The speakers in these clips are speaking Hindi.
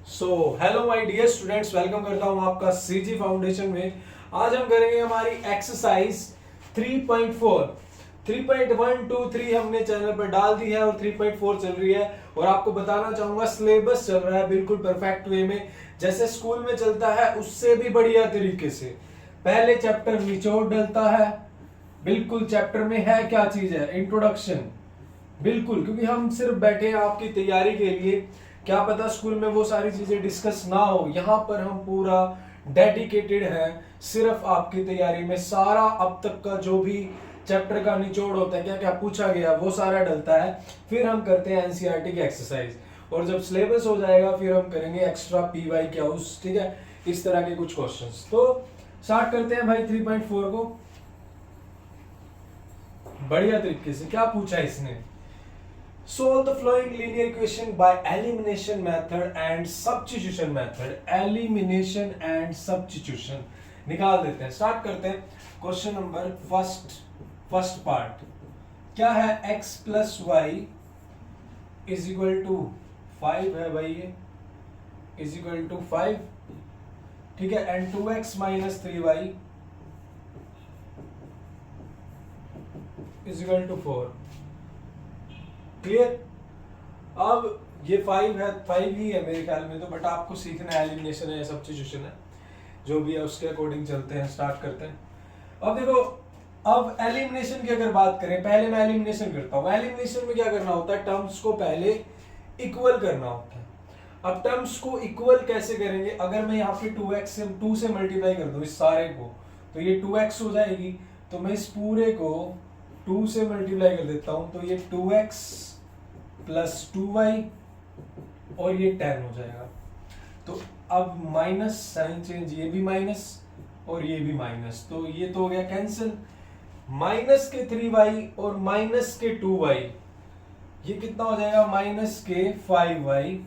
So hello my dear students, welcome करता हूं आपका सीजी फाउंडेशन में। आज हम करेंगे हमारी एक्सरसाइज 3.4। 3.1 2 3 हमने चैनल पर डाल दी है और 3.4 चल रही है। और आपको बताना चाहूंगा सिलेबस चल रहा है बिल्कुल परफेक्ट वे में, जैसे स्कूल में चलता है उससे भी बढ़िया तरीके से। पहले चैप्टर निचोड़ डलता है, बिल्कुल चैप्टर में है क्या चीज है, इंट्रोडक्शन, बिल्कुल, क्योंकि हम सिर्फ बैठे हैं आपकी तैयारी के लिए। क्या पता स्कूल में वो सारी चीजें डिस्कस ना हो, यहाँ पर हम पूरा डेडिकेटेड हैं सिर्फ आपकी तैयारी में। सारा अब तक का जो भी चैप्टर का निचोड़ होता है, क्या क्या पूछा गया, वो सारा डलता है। फिर हम करते हैं एनसीईआरटी की एक्सरसाइज, और जब सिलेबस हो जाएगा फिर हम करेंगे एक्स्ट्रा पीवाई क्या उस, ठीक है, इस तरह के कुछ क्वेश्चंस। तो स्टार्ट करते हैं भाई 3.4 को बढ़िया तरीके से। क्या पूछा इसने? Solve the following linear equation by elimination method and substitution method. Elimination and substitution निकाल देते हैं। स्टार्ट करते हैं क्वेश्चन नंबर फर्स्ट पार्ट। क्या है? x plus Y is equal to 5 है भाई, ये इज इक्वल टू 5, ठीक है, and 2x minus 3y is equal to 4। Clear? अब ये 5 है, 5 ही है मेरे ख्याल में तो, बट आपको सीखना है एलिमिनेशन है या सब्स्टिट्यूशन है, जो भी है उसके अकॉर्डिंग चलते हैं। स्टार्ट करते हैं। अब देखो, अब एलिमिनेशन की अगर बात करें, पहले मैं एलिमिनेशन करता हूं। एलिमिनेशन में क्या करना होता है? टर्म्स को पहले इक्वल करना होता है। अब टर्म्स को इक्वल कैसे करेंगे? अगर मैं यहाँ पे 2x से 2 से मल्टीप्लाई कर दूं इस सारे को, तो ये 2x हो जाएगी। तो मैं इस पूरे को 2 से मल्टीप्लाई कर देता हूं, तो ये 2x प्लस 2y और ये 10 हो जाएगा। तो अब माइनस साइन चेंज, ये भी माइनस और ये भी माइनस, तो ये तो हो गया कैंसिल। माइनस के 3y और माइनस के 2y, ये कितना हो जाएगा? माइनस के 5y,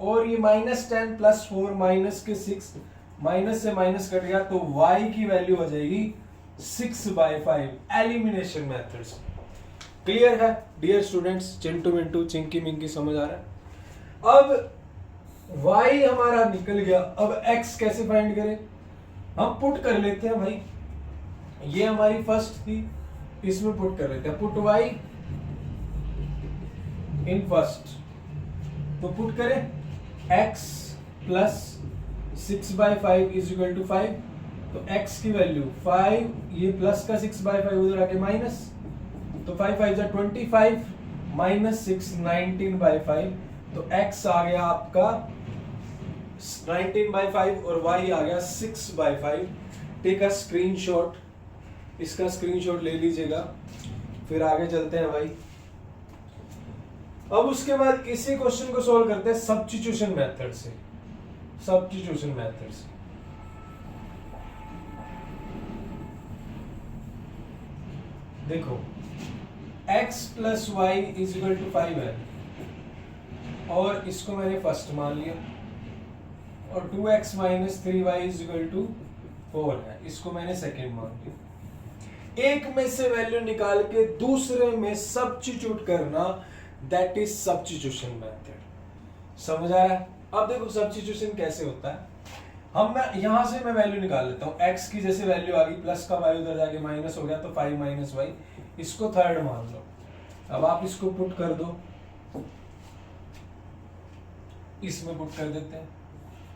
और ये माइनस 10 प्लस 4 माइनस के 6, माइनस से माइनस कट गया, तो y की वैल्यू हो जाएगी 6/5। एलिमिनेशन मेथड से क्लियर है डियर स्टूडेंट्स? चिंटू मिंटू चिंकी मिंकी समझ आ रहा है? अब y हमारा निकल गया। अब x कैसे फाइंड करें? हम पुट कर लेते हैं भाई, ये हमारी फर्स्ट थी, इसमें पुट कर लेते हैं। पुट y इन फर्स्ट, तो पुट करें x plus 6/5 is equal to 5। तो x की वैल्यू 5, ये प्लस का 6/5 उधर आके माइनस, तो 5 5 जा 25 माइनस 6 19/5। तो x आ गया आपका 19/5 और y आ गया 6/5। टेक अ स्क्रीनशॉट, इसका स्क्रीनशॉट ले लीजिएगा। फिर आगे चलते हैं भाई। अब उसके बाद इसी क्वेश्चन को सॉल्व करते हैं सब्स्टिट्यूशन मेथड से। सब्स्टिट्यूशन मेथड से देखो, x plus Y is equal to 5 है, और इसको मैंने फर्स्ट मान लिया, और 2x minus 3y is equal to 4 है, इसको मैंने सेकेंड मान लिया। एक में से वैल्यू निकाल के दूसरे में सब्स्टिट्यूट करना, दैट इज सब्स्टिट्यूशन मेथड। समझ आ रहा है? अब देखो सब्स्टिट्यूशन कैसे होता है। यहां से मैं वैल्यू निकाल लेता हूं। x की जैसे वैल्यू आ गई, प्लस का y उधर जाके माइनस हो गया, तो 5 माइनस y, इसको थर्ड मान लो। अब आप इसको पुट कर दो, इसमें पुट कर देते हैं।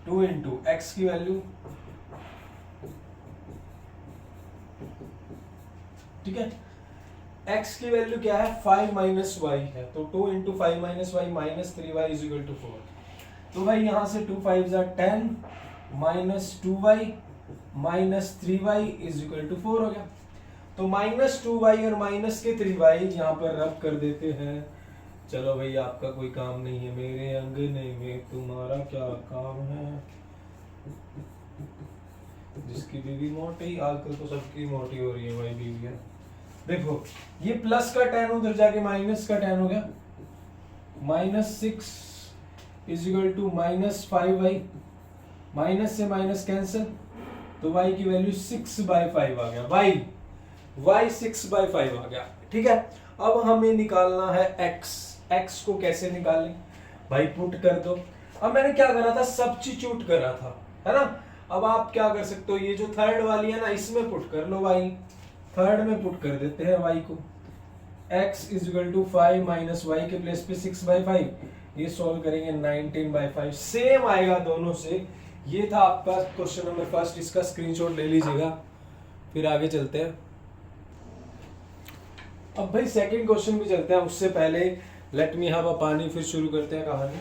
2 इंटू एक्स की वैल्यू, ठीक है, x की वैल्यू क्या है? 5 माइनस वाई है, तो 2 into 5 minus Y minus 3y is equal to 4। तो भाई यहां से 2 5 जा 10 minus 2y minus 3y is equal to 4 हो गया। तो माइनस 2y और माइनस के 3y यहाँ पर रब कर देते हैं। चलो भाई, आपका कोई काम नहीं है, मेरे अंगने में तुम्हारा क्या काम है। जिसकी बीवी मोटी, आजकल तो सबकी मोटी हो रही है भाई बीवी है। देखो, ये प्लस का 10 उधर जाके माइनस का 10 हो गया, minus 6 is equal to minus 5y, minus से माइनस कैंसिल, तो y की वैल्यू 6/5 आ गया। y 6/5 आ गया, ठीक है। अब हमें निकालना है x। x को कैसे निकालें भाई? पुट कर दो। अब मैंने क्या करा था, सब्स्टिट्यूट करा था, है ना। अब आप क्या कर सकते हो, ये जो थर्ड वाली है ना, इसमें पुट कर लो y, थर्ड में पुट कर देते हैं y को। x is equal to 5 minus Y के प्लेस पे 6/5, ये सॉल्व करेंगे 19/5, सेम आएगा दोनों से। ये था आपका क्वेश्चन नंबर फर्स्ट, इसका स्क्रीनशॉट ले लीजिएगा, फिर आगे चलते हैं। अब भाई सेकंड क्वेश्चन भी चलते हैं, उससे पहले लेट मी हैव अ पानी, फिर शुरू करते हैं कहानी।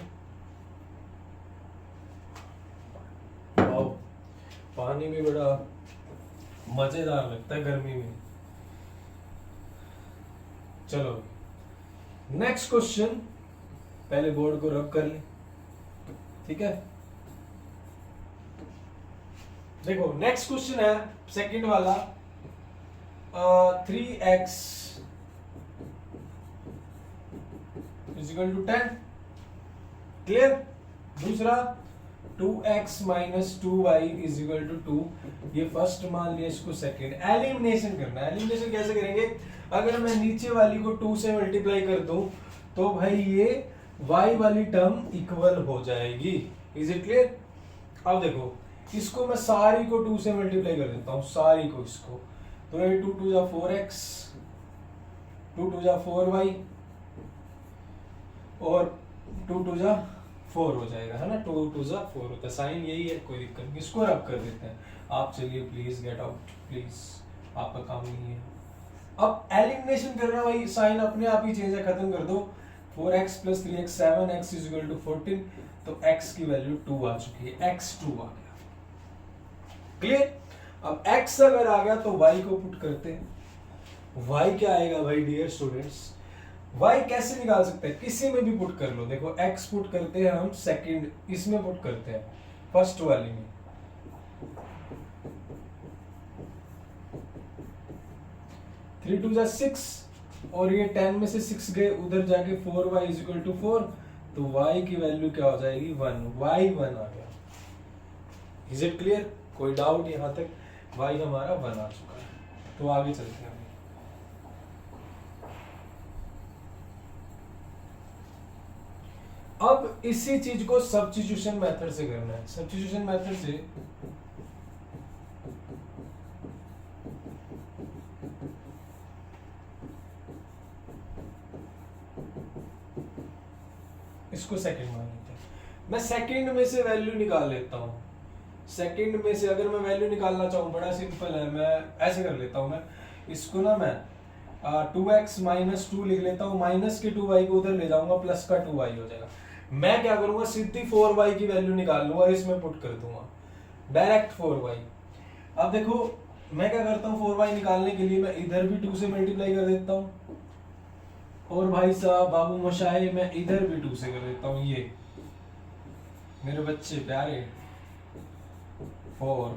वाओ, पानी भी बड़ा मजेदार लगता है गर्मी में। चलो नेक्स्ट क्वेश्चन, पहले बोर्ड को रब कर ले, ठीक है। देखो नेक्स्ट क्वेश्चन है सेकंड वाला, 3x is equal to 10, clear. दूसरा 2x minus 2y is equal to 2, ये फर्स्ट मान लिया, इसको सेकंड। एलिमिनेशन करना है, एलिमिनेशन कैसे करेंगे, अगर मैं नीचे वाली को 2 से मल्टीप्लाई कर दूं तो भाई ये y वाली टर्म इक्वल हो जाएगी, इज इट क्लियर। अब देखो इसको मैं सारी को 2 से मल्टीप्लाई कर देता हूं, सारी को इसको, तो ये 2 2 जा 4x, 2 2 जा 4y और 2 2 जा 4 हो जाएगा, है ना। 2 2 जा 4 होता है, साइन यही है, कोई दिक्कत नहीं, इसको रब कर देते हैं। आप चलिए प्लीज गेट आउट, प्लीज, आपका काम नहीं है। अब एलिमिनेशन करना भाई, साइन अपने आप ही चेंज है, खत्म कर दो। 4x plus 3x 7x is equal to 14, तो x की वैल्यू 2 आ चुकी है, x 2 आ गया, क्लियर। अब x अगर आ गया तो y को पुट करते हैं। y क्या आएगा भाई डियर स्टूडेंट्स, y कैसे निकाल सकते हैं, किसी में भी पुट कर लो। देखो x पुट करते हैं हम, सेकंड इसमें पुट करते हैं, फर्स्ट वाली में। 3 2 जा 6 और ये 10 में से 6 गए उधर जाके 4y इज इक्वल टू 4, तो y की वैल्यू क्या हो जाएगी 1, y 1 आ गया, इज इट क्लियर, कोई डाउट यहां तक, y हमारा 1 आ चुका है। तो आगे चलते हैं। अब इसी चीज को सब्स्टिट्यूशन मेथड से करना है, सब्स्टिट्यूशन मेथड से इसको सेकंड मान लेते हैं। मैं सेकंड में से वैल्यू निकाल लेता हूं, सेकंड में से अगर मैं वैल्यू निकालना चाहूं, बड़ा सिंपल है, मैं ऐसे कर लेता हूं, मैं इसको ना मैं 2x माइनस 2 लिख लेता हूं, माइनस के 2y को उधर ले जाऊंगा, प्लस का 2y हो जाएगा। मैं क्या करूंगा, सीधी 4y की वैल्यू निकाल लूंगा और इसमें पुट कर दूंगा डायरेक्ट 4y। अब देखो मैं क्या करता हूँ, 4y निकालने के लिए मैं इधर भी 2 से मल्टीप्लाई कर देता हूँ, और भाई साहब बाबू मशाए मैं इधर भी 2 से कर देता हूँ, ये मेरे बच्चे प्यारे 4,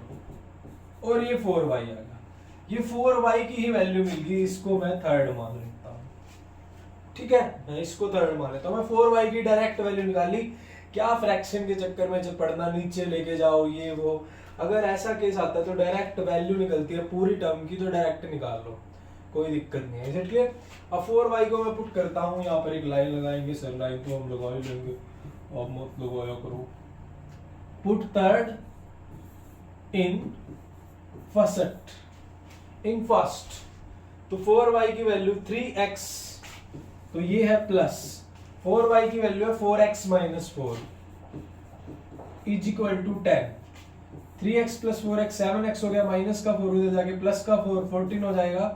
और ये 4y आ गया, ये 4y की ही वैल्यू मिल गई, इसको मैं थर्ड मान लेता हूँ, ठीक है, मैं इसको थर्ड मान लेता हूँ। मैं 4y की डायरेक्ट वैल्यू निकाली, क्या फ्रैक्शन के चक्कर में जब पढ़ना नीचे लेके जाओ ये वो, अगर ऐसा केस आता है तो डायरेक्ट वैल्यू निकलती है पूरी टर्म की, तो डायरेक्ट निकाल लो, कोई दिक्कत नहीं है, इज इट क्लियर। अब 4y को मैं पुट करता हूँ, यहाँ पर एक लाइन लगाएंगे, सर लाइन तो हम लगा ही लेंगे, आप मत लगाया करो। Put third in first, in first, तो 4y की वैल्यू 3x, तो ये है प्लस 4y की वैल्यू है 4x minus 4 is equal to 10, 3x plus 4x 7x हो गया, माइनस का 4 उधर जाके प्लस का 4 14 हो जाएगा,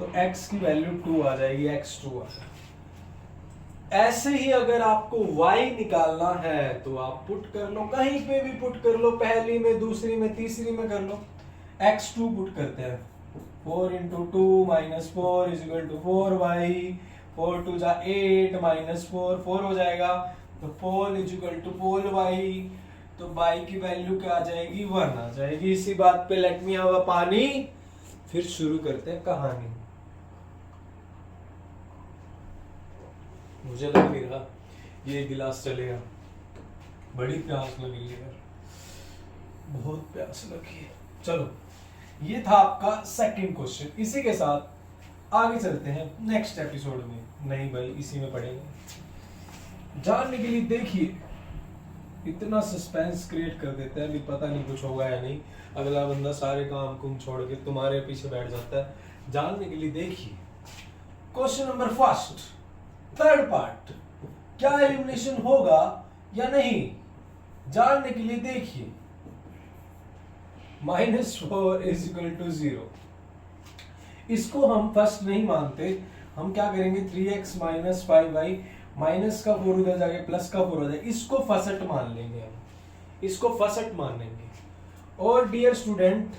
तो x की वैल्यू 2 आ जाएगी, x 2 आ जाएगी। ऐसे ही अगर आपको y निकालना है तो आप पुट कर लो, कहीं पे भी पुट कर लो, पहली में, दूसरी में, तीसरी में कर लो। x2 पुट करते हैं, 4 into 2 minus 4 is equal to 4y, 4 2 जा 8 माइनस 4 4 हो जाएगा, तो 4 इज इक्वल टू 4y, तो y की वैल्यू क्या आ जाएगी 1 आ जाएगी। इसी बात पे लेट मी हैव अ पानी, फिर शुरू करते हैं कहानी। मुझे लग नहीं रहा ये गिलास चलेगा, बड़ी प्यास लगी है यार, बहुत प्यास लगी है। चलो ये था आपका सेकंड क्वेश्चन, इसी के साथ आगे चलते हैं नेक्स्ट एपिसोड में। नहीं भाई इसी में पढ़ेंगे, जानने के लिए देखिए इतना सस्पेंस क्रिएट कर देते हैं, अभी पता नहीं कुछ होगा या नहीं। अगला बंदा सारे काम कुम छोड़ के तुम्हारे पीछे बैठ जाता है। जानने के लिए देखिए question number first, third part, क्या एलिमिनेशन होगा या नहीं, जानने के लिए देखिए। -4 इज इक्वल टू 0। इसको हम फर्स्ट नहीं मानते, हम क्या करेंगे 3x माइनस 5y, माइनस का 4 उधर जाके प्लस का 4 हो जाए, इसको फर्स्ट मान लेंगे हम, इसको फर्स्ट मान लेंगे। और dear student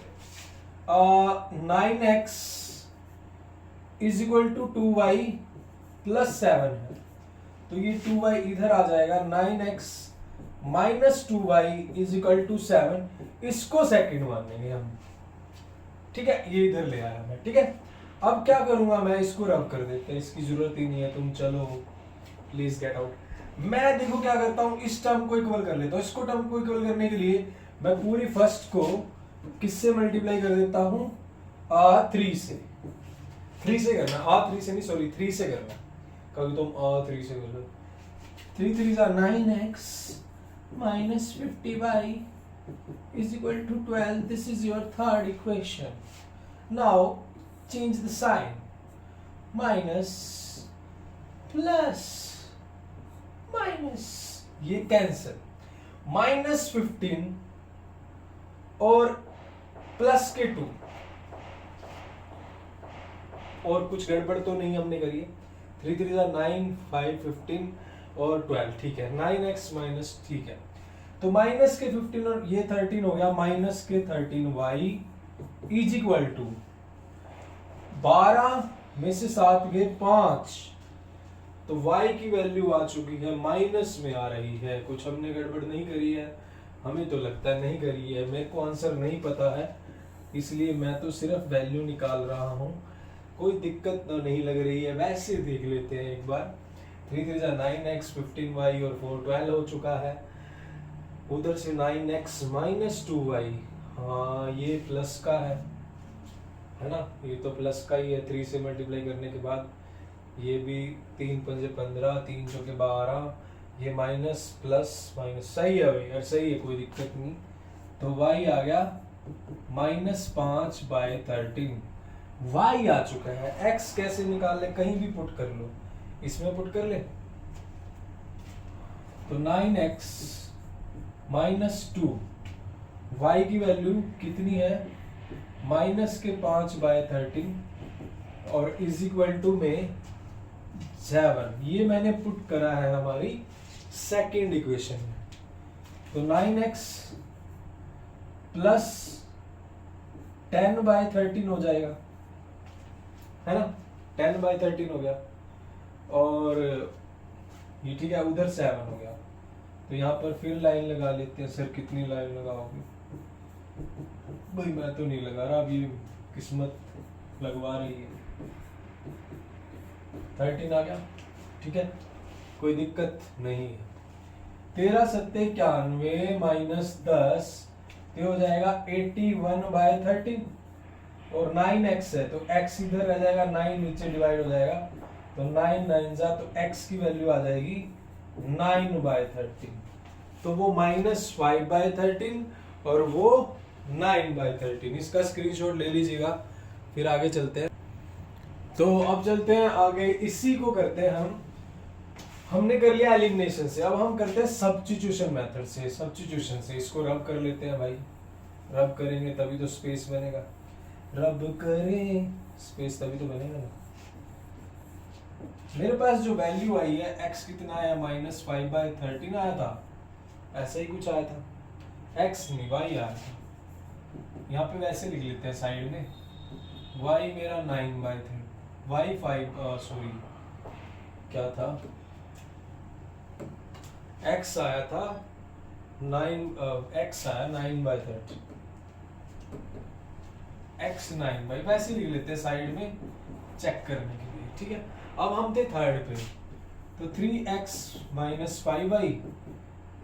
9x is equal to 2y plus 7 है, तो ये 2y इधर आ जाएगा, 9x minus 2y is equal to 7, इसको सेकंड मान लेंगे हम, ठीक है, ये इधर ले आया मैं, ठीक है। अब क्या करूंगा मैं, इसको रब कर देते हैं, इसकी जरूरत ही नहीं है, तुम चलो प्लीज गेट आउट। मैं देखो क्या करता हूं, इस टर्म को इक्वल कर लेता हूं, इसको टर्म को इक्वल करने के लिए मैं पूरी फर्स्ट को किससे मल्टीप्लाई कर देता हूं, 3 से, 3 से करना, 3 से नहीं सॉरी 3 से करना, कभी तुम 3 से कर लो, 3 3 जा 9x minus 50y is equal to 12. This is your third equation. Now change the sign, minus plus minus, ये कैंसिल, -15 और प्लस के 2, और कुछ गड़बड़ तो नहीं हमने करी है, 3 3 9 5 15 और 12, ठीक है, 9x माइनस, ठीक है, तो माइनस के 15 और ये 13 हो गया, माइनस के 13y इज इक्वल टू 12 में से 7 गए 5, तो y की वैल्यू आ चुकी है माइनस में आ रही है। कुछ हमने गड़बड़ नहीं करी है, हमें तो लगता है नहीं करी है, मेरे को आंसर नहीं पता है, इसलिए मैं तो सिर्फ वैल्यू निकाल रहा हूँ, कोई दिक्कत तो नहीं लग रही है। वैसे देख लेते हैं एक बार, 3 3 9x 15y और 4 12 हो चुका है, उधर से 9x माइनस 2y, हाँ ये प्लस का है ना, ये तो प्लस का ही है, 3 से मल्टीप्लाई करने के बाद, ये भी 3 5 15 3 चौके 12, ये माइनस प्लस माइनस, सही है भाई यार, सही है, कोई दिक्कत नहीं। तो y आ गया -5/13, y आ चुका है। x कैसे निकाल ले, कहीं भी पुट कर लो, इसमें पुट कर ले, तो 9x माइनस 2, y की वैल्यू कितनी है, माइनस के 5/13 और इज इक्वल टू में 7, ये मैंने पुट करा है हमारी सेकेंड इक्वेशन में। तो 9x प्लस 10/13 हो जाएगा, है ना, 10/13 हो गया, और ये ठीक है, उधर 7 हो गया, तो यहाँ पर फिर लाइन लगा लेते हैं। सर कितनी लाइन लगाओगे, भाई मैं तो नहीं लगा रहा, अभी किस्मत लगवा रही है। 13 आ गया, ठीक है, कोई दिक्कत नहीं है। 13 7 91 माइनस 10, तो हो जाएगा 81/13, और 9x है तो x इधर रह जाएगा, 9 नीचे डिवाइड हो जाएगा, तो 9 9 जा, तो x की वैल्यू आ जाएगी 9/13, तो वो -5/13 और वो 9/13, इसका स्क्रीनशॉट ले लीजिएगा, फिर आगे चलते हैं। तो अब चलते हैं आगे, इसी को करते हैं हम, हमने कर लिया एलिमिनेशन से, अब हम करते हैं सब्स्टिट्यूशन मेथड से। सब्स्टिट्यूशन से इसको रब कर लेते हैं भाई, रब करेंगे तभी तो स्पेस बनेगा, रब करें स्पेस तभी तो बनेगा ना। मेरे पास जो वैल्यू आई है, x कितना आया, -5/13 आया था, ऐसा ही कुछ आया था, x नहीं y आया था, यहाँ पे वैसे लिख लेते हैं साइड में, y मेरा 9/13, y 5 सॉरी क्या था, x आया था 9 आया 9/13, x 9 वैसे लिख लेते हैं साइड में चेक करने के लिए, ठीक है। अब हम थे थर्ड पे, तो 3x minus 5y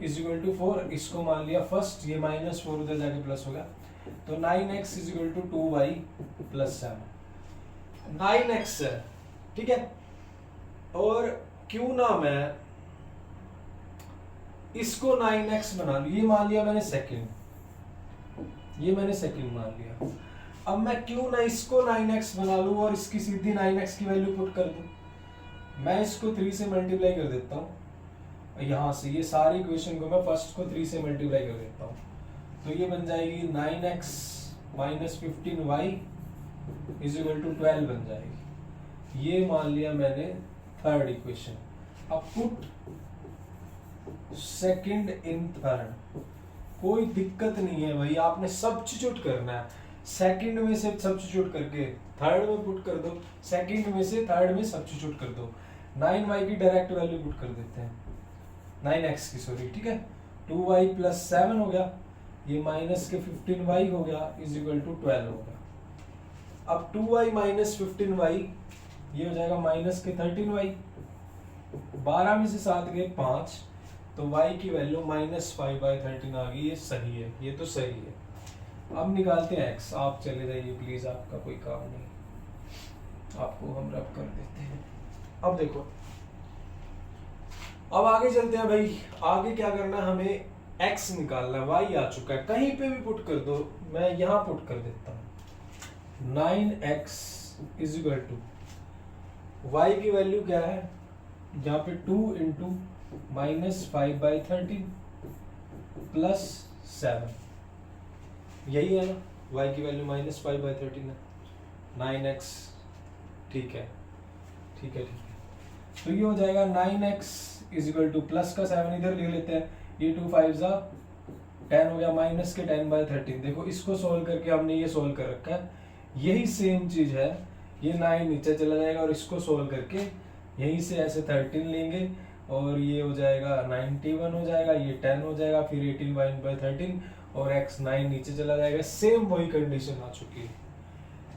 is equal to 4, इसको मान लिया फर्स्ट, ये -4 उधर जाके प्लस हो गया, तो 9x is equal to 2y plus 7, 9x है, ठीक है। और क्यों ना मैं इसको 9x बना लो, ये मान लिया मैंने सेकंड, ये मैंने सेकंड मान लिया। अब मैं क्यों ना इसको 9x बना लूं और इसकी सीधी 9x की वैल्यू पुट कर दूं। मैं इसको 3 से मल्टीप्लाई कर देता हूं, यहां से ये सारी इक्वेशन को मैं फर्स्ट को 3 से मल्टीप्लाई कर देता हूं, तो ये बन जाएगी 9x minus 15y is equal to 12 बन जाएगी। ये मान लिया मैंने थर्ड इक्वेशन। अब पुट सेकंड इन थर्ड, कोई दिक्कत नहीं है भाई, आपने सब्स्टिट्यूट करना है, सेकंड में से सब्स्टिट्यूट करके थर्ड में पुट कर दो, सेकंड में से थर्ड में सब्स्टिट्यूट कर दो। 9y की डायरेक्ट वैल्यू पुट कर देते हैं, 9x की सॉरी, ठीक है। 2y प्लस 7 हो गया, ये माइनस के 15y हो गया इज इक्वल टू 12 हो गया। अब 2y माइनस 15y ये हो जाएगा माइनस के 13y, 12 में से 7 गए 5, तो y की वैल्यू -5/13 आ गई। ये सही है, ये तो सही है। अब निकालते हैं x, आप चले जाइए प्लीज, आपका कोई काम नहीं, आपको हम रब कर देते हैं। अब देखो, अब आगे चलते हैं भाई, आगे क्या करना है हमें, x निकालना है, y आ चुका है, कहीं पे भी पुट कर दो, मैं यहां पुट कर देता हूं 9x is equal to y की वैल्यू क्या है, यहाँ पे 2 इंटू -5/13 प्लस 7, यही है ना, y की वैल्यू -5/13 है, 9x, ठीक है ठीक है ठीक है। तो ये हो जाएगा 9x is equal two plus का 7 इधर ले लेते हैं, ये 2 5 जा 10 हो गया, माइनस के 10/13। देखो इसको सोल्व करके हमने ये सोल्व कर रखा है, यही सेम चीज है, ये 9 नीचे चला जाएगा और इसको सोल्व करके यहीं से ऐसे 13 लेंगे और ये हो जाएगा 91 हो जाएगा, ये 10 हो जाएगा, फिर 18/13 और x 9 नीचे चला जाएगा। सेम वही कंडीशन आ चुकी है,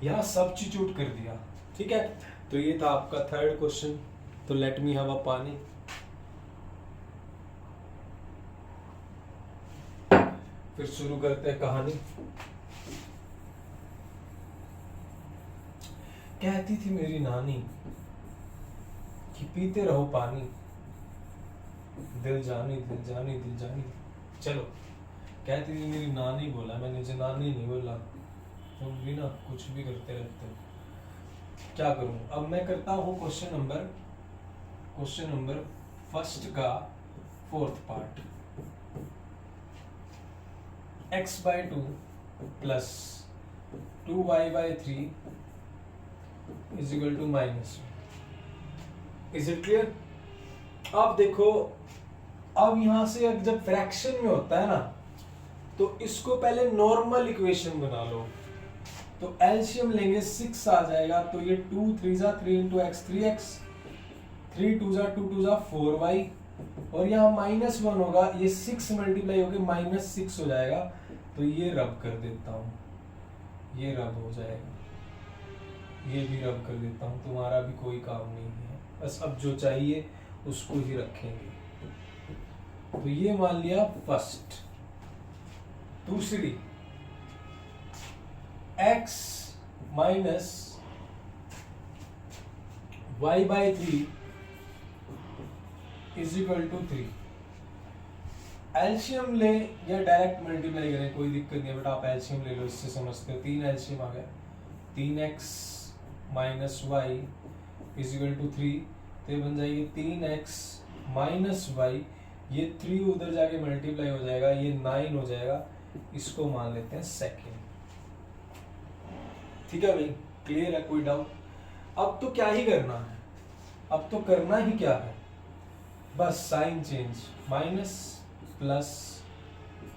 यहाँ सब्स्टिट्यूट कर दिया, ठीक है। तो ये था आपका थर्ड क्वेश्चन। तो लेट मी हैव अ पानी। फिर शुरू करते हैं कहानी। कहती थी मेरी नानी कि पीते रहो पानी, दिल जानी दिल जानी दिल जानी। चलो, कहती थी मेरी नानी बोला, मैंने जनानी नहीं बोला, तुम भी ना कुछ भी करते रहते हो, क्या करूं। अब मैं करता हूं क्वेश्चन नंबर फर्स्ट का fourth part. x/2 plus 2y/3 is equal to minus. Is it clear. अब देखो, अब यहां से जब फ्रैक्शन में होता है ना, तो इसको पहले नॉर्मल इक्वेशन बना लो। तो एलसीएम लेंगे 6 आ जाएगा, तो ये 2 3 3 इंटू एक्स 3x, 3 2 2 2 4y, और यहाँ -1 होगा, ये 6 मल्टीप्लाई होकर -6 हो जाएगा। तो ये रब कर देता हूँ, ये रब हो जाएगा, ये भी रब कर देता हूँ, तुम्हारा भी कोई काम नहीं है, बस अब जो चाहिए उसको ही रखेंगे। तो ये मान लिया फर्स्ट। दूसरी, x minus y/3 is equal to 3। LCM ले या डायरेक्ट मल्टीप्लाई करें, कोई दिक्कत नहीं है, बट आप एलसीएम ले लो, इससे समझते हो। 3 एलसीएम आ गया, 3x minus Y is equal to 3, तो ये बन जाएगी 3x माइनस वाई, ये 3 उधर जाके मल्टीप्लाई हो जाएगा, ये 9 हो जाएगा, इसको मान लेते हैं सेकेंड। ठीक है भाई, क्लियर है, कोई डाउट। अब तो क्या ही करना है, अब तो करना ही क्या है, बस sign change, minus plus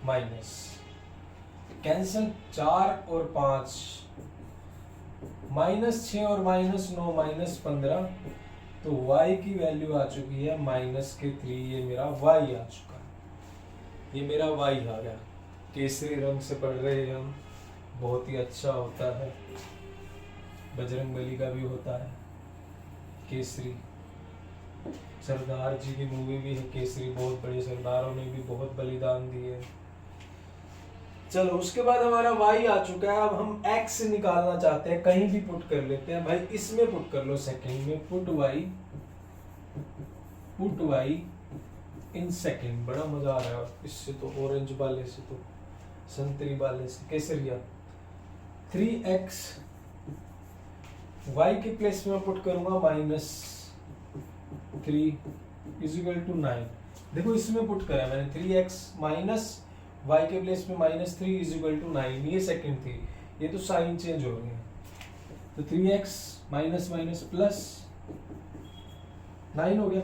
minus cancel, 4 और 5 -6 और -9 -15, तो y की वैल्यू आ चुकी है -3, ये मेरा y आ चुका है, ये मेरा y आ गया। केसरी रंग से पढ़ रहे हैं हम, बहुत ही अच्छा होता है, बजरंगबली का भी होता है केसरी, सरदार जी की मूवी भी है केसरी, बहुत बड़े सरदारों ने भी बहुत बलिदान दिए। चलो, उसके बाद हमारा y आ चुका है, अब हम x निकालना चाहते हैं, कहीं भी पुट कर लेते हैं भाई, इसमें पुट कर लो, सेकंड में पुट y इन सेकेंड। बड़ा मजा आ रहा है इससे तो, ऑरेंज वाले से तो, संतरी वाले से, केसरिया। 3x y के प्लेस में पुट करूंगा -3 = 9। देखो इसमें पुट करा मैंने 3x माइनस y के प्लेस में -3 = 9, ये सेकंड थी, ये तो साइन चेंज हो रही है। तो 3x माइनस माइनस प्लस 9 हो गया,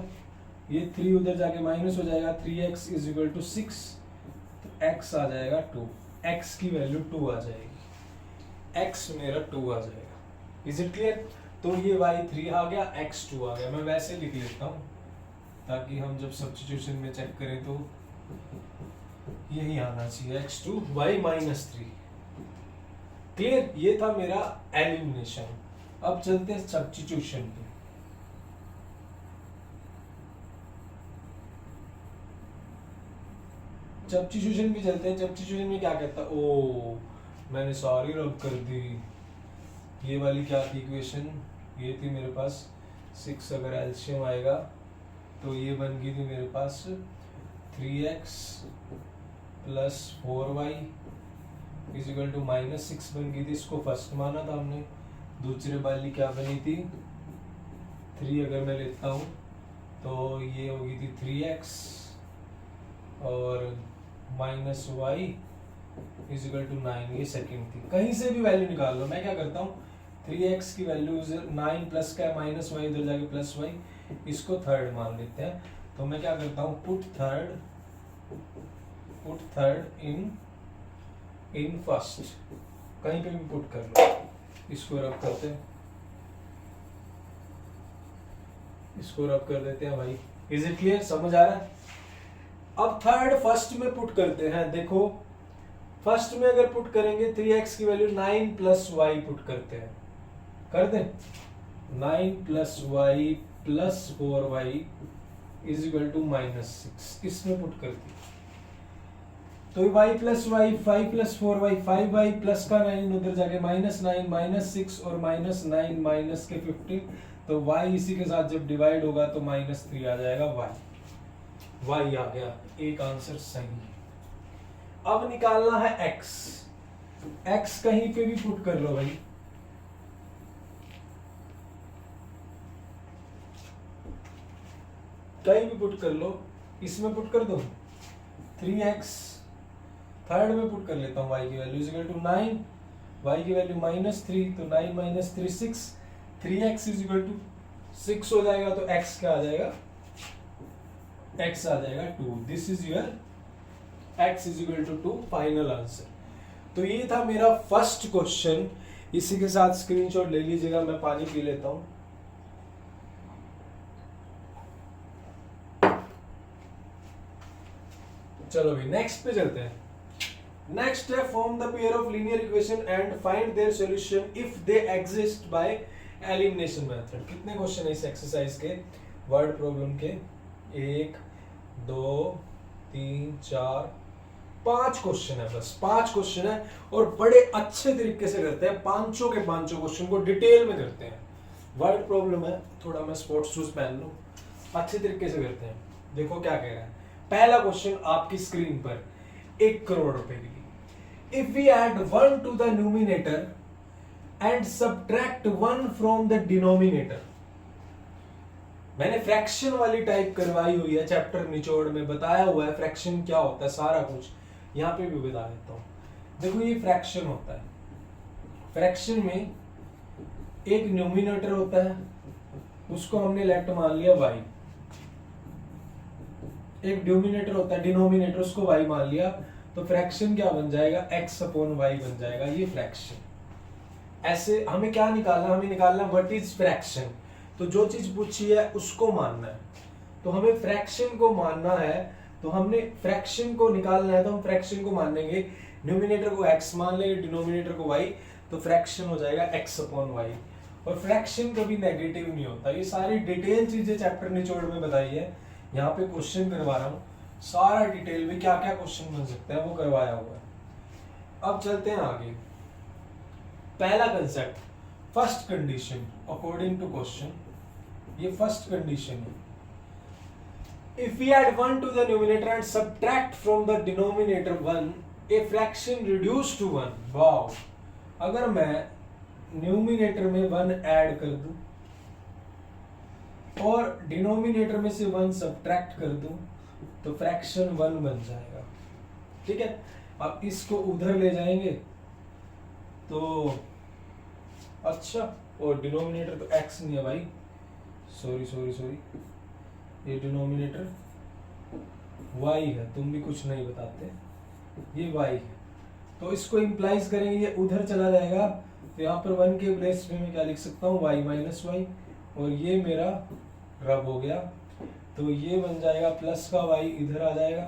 ये 3 उधर जाके माइनस हो जाएगा, 3x = 6, तो x आ जाएगा 2, x की वैल्यू 2 आ जाएगी, x मेरा 2 आ जाएगा। Is it clear? तो ये y3 आ गया, x 2 आ गया। मैं वैसे लिख लेता हूँ ताकि हम जब सब्स्टिट्यूशन में चेक करें तो यही आना चाहिए, x2 y -3। क्लियर? ये था मेरा एलिमिनेशन। अब चलते हैं सब्स्टिट्यूशन पे। सब्स्टिट्यूशन भी चलते हैं। सब्स्टिट्यूशन में क्या कहता है? ओ मैंने सारी रब कर दी। ये वाली क्या थी इक्वेशन? ये थी मेरे पास 6, अगर एलसीएम आएगा तो ये बन गई थी मेरे पास 3x + 4y = -6 बन गई थी। इसको फर्स्ट माना था हमने। दूसरे वाली क्या बनी थी? 3 अगर मैं लेता हूँ तो ये होगी थी 3x और -y = 9, ये सेकंड थी। कहीं से भी वैल्यू निकाल लो। मैं क्या करता हूँ, 3x की वैल्यू 9 प्लस का -y उधर जाके +y, इसको थर्ड मान लेते हैं। तो मैं क्या करता हूँ, पुट थर्ड इन फर्स्ट, कहीं पे भी पुट कर लो। इसको रब करते हैं, इसको रब कर देते हैं भाई। Is it clear? समझ आ रहा है? अब थर्ड फर्स्ट में पुट करते हैं। देखो फर्स्ट में अगर पुट करेंगे 3x की वैल्यू 9 + y पुट करते हैं, कर दें 9 + y + 4y = -6, इसमें पुट कर दी। तो y + y 5 + 4y 5y plus का 9 उधर जाके -9 -6 और -9 माइनस के 15, तो y इसी के साथ जब डिवाइड होगा तो -3 आ जाएगा y आ गया। एक आंसर सही है। अब निकालना है x कहीं पे भी पुट कर लो भाई। कहीं भी पुट कर लो, इसमें पुट कर दो 3x, थर्ड में पुट कर लेता हूँ y की वैल्यू = 9, y की वैल्यू -3, तो 9 - 3 6, 3x = 6 हो जाएगा। तो x क्या आ जाएगा? x आ जाएगा 2। This is your x = 2, final answer. तो ये था मेरा फर्स्ट क्वेश्चन। इसी के साथ स्क्रीनशॉट ले लीजिएगा, मैं पानी पी लेता हूँ। चलो भाई नेक्स्ट पे चलते हैं। नेक्स्ट है form the pair of linear equation and find their solution if they exist by elimination method. कितने क्वेश्चन है इस एक्सरसाइज के, वर्ड प्रॉब्लम के? 1 2 3 4 5 क्वेश्चन है, बस 5 क्वेश्चन है और बड़े अच्छे तरीके से करते हैं। पांचों के पांचों क्वेश्चन को डिटेल में करते हैं। वर्ड प्रॉब्लम है, थोड़ा मैं स्पोर्ट्स शूज पहन लूं, अच्छे तरीके से करते हैं। देखो क्या कह रहा है। पहला क्वेश्चन आपकी स्क्रीन पर, 1 करोड़ रुपए के लिए। If we add 1 to the numerator and subtract 1 from the denominator. मैंने फ्रैक्शन वाली टाइप करवाई हुई है, चैप्टर निचोड़ में बताया हुआ है फ्रैक्शन क्या होता है, सारा कुछ यहां पे भी बता देता हूं। देखो ये फ्रैक्शन होता है। फ्रैक्शन में एक न्यूमिनेटर होता है, उसको हमने लेट मान लिया y। एक डिनोमिनेटर होता है, डिनोमिनेटर उसको y मान लिया, तो फ्रैक्शन क्या बन जाएगा? x/y बन जाएगा। ये फ्रैक्शन। ऐसे हमें क्या निकालना? हमें निकालना व्हाट इज फ्रैक्शन। तो जो चीज पूछी है उसको मानना है। तो हमें फ्रैक्शन को मानना है, तो हमने फ्रैक्शन को निकालना है, तो हम फ्रैक्शन को मान लेंगे। न्यूमिनेटर को x मान लेंगे, डिनोमिनेटर को y, तो फ्रैक्शन हो जाएगा x/y। और फ्रैक्शन कभी नेगेटिव नहीं होता। ये सारी डिटेल चीजें चैप्टर निचोड़ में बताई है। यहाँ पे क्वेश्चन करवा रहा हूँ, सारा डिटेल में क्या क्या क्वेश्चन बन सकते हैं वो करवाया हुआ है। अब चलते हैं आगे। पहला concept, first condition according to question. ये फर्स्ट कंडीशन है। If we add 1 to the numerator and subtract from the denominator 1, a fraction reduced to 1. Wow, अगर मैं न्यूमिनेटर में 1 ऐड कर दूं और डिनोमिनेटर में से 1 सब्ट्रैक्ट कर दूं तो फ्रैक्शन 1 बन जाएगा। ठीक है, अब इसको उधर ले जाएंगे तो अच्छा, और डिनोमिनेटर तो x नहीं है भाई, सॉरी, ये डिनोमिनेटर y है, तुम भी कुछ नहीं बताते, ये y है, तो इसको इंप्लाइज करेंगे, ये उधर चला जाएगा, तो यहाँ पर 1 के प्लेस में मैं क्या लिख सकता हूँ, y माइनस वाई, और ये मेरा रब हो गया, तो ये बन जाएगा प्लस का y इधर आ जाएगा,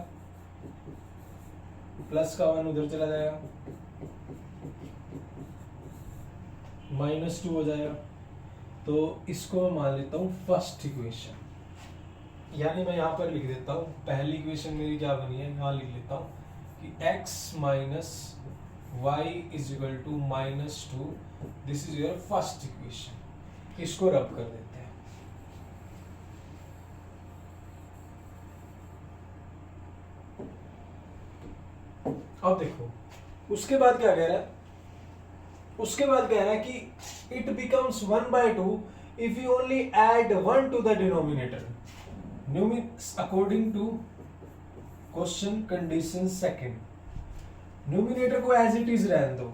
प्लस का 1 उधर चला जाएगा, -2 हो जाएगा। तो इसको मैं मान लेता हूँ फर्स्ट इक्वेशन, यानी मैं यहाँ पर लिख देता हूँ, पहली इक्वेशन मेरी क्या बनी है, यहाँ लिख लेता हूँ कि x minus Y is equal to -2, this is your first equation. इसको रब कर देते हैं। अब देखो उसके बाद क्या कह रहा है, उसके बाद कह रहा है कि it becomes 1/2 if you only add 1 to the denominator, according to question condition second. Numerator को एज इट इज रहने दो,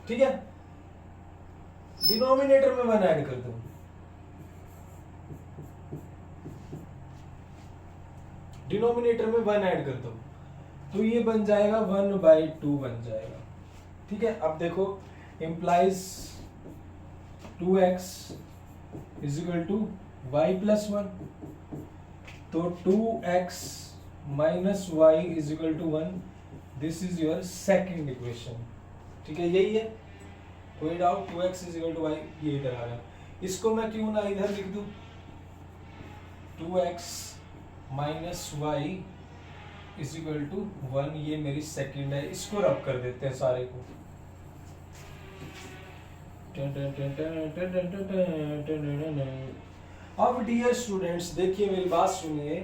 ठीक है, डिनोमिनेटर में 1 ऐड कर दो, डिनोमिनेटर में 1 ऐड कर दो, तो ये बन जाएगा 1/2 बन जाएगा। ठीक है, अब देखो implies 2x is equal to y plus 1, तो 2x minus y is equal to 1, this is your second equation। ठीक है, यही है, कोई doubt, 2x is equal to y, ये इधर आ गया, इसको मैं क्यों ना इधर लिख दूं, 2x minus y is equal to 1, ये मेरी सेकंड है, इसको रब कर देते हैं सारे को। अब डियर स्टूडेंट्स देखिए, मेरी बात सुनिए,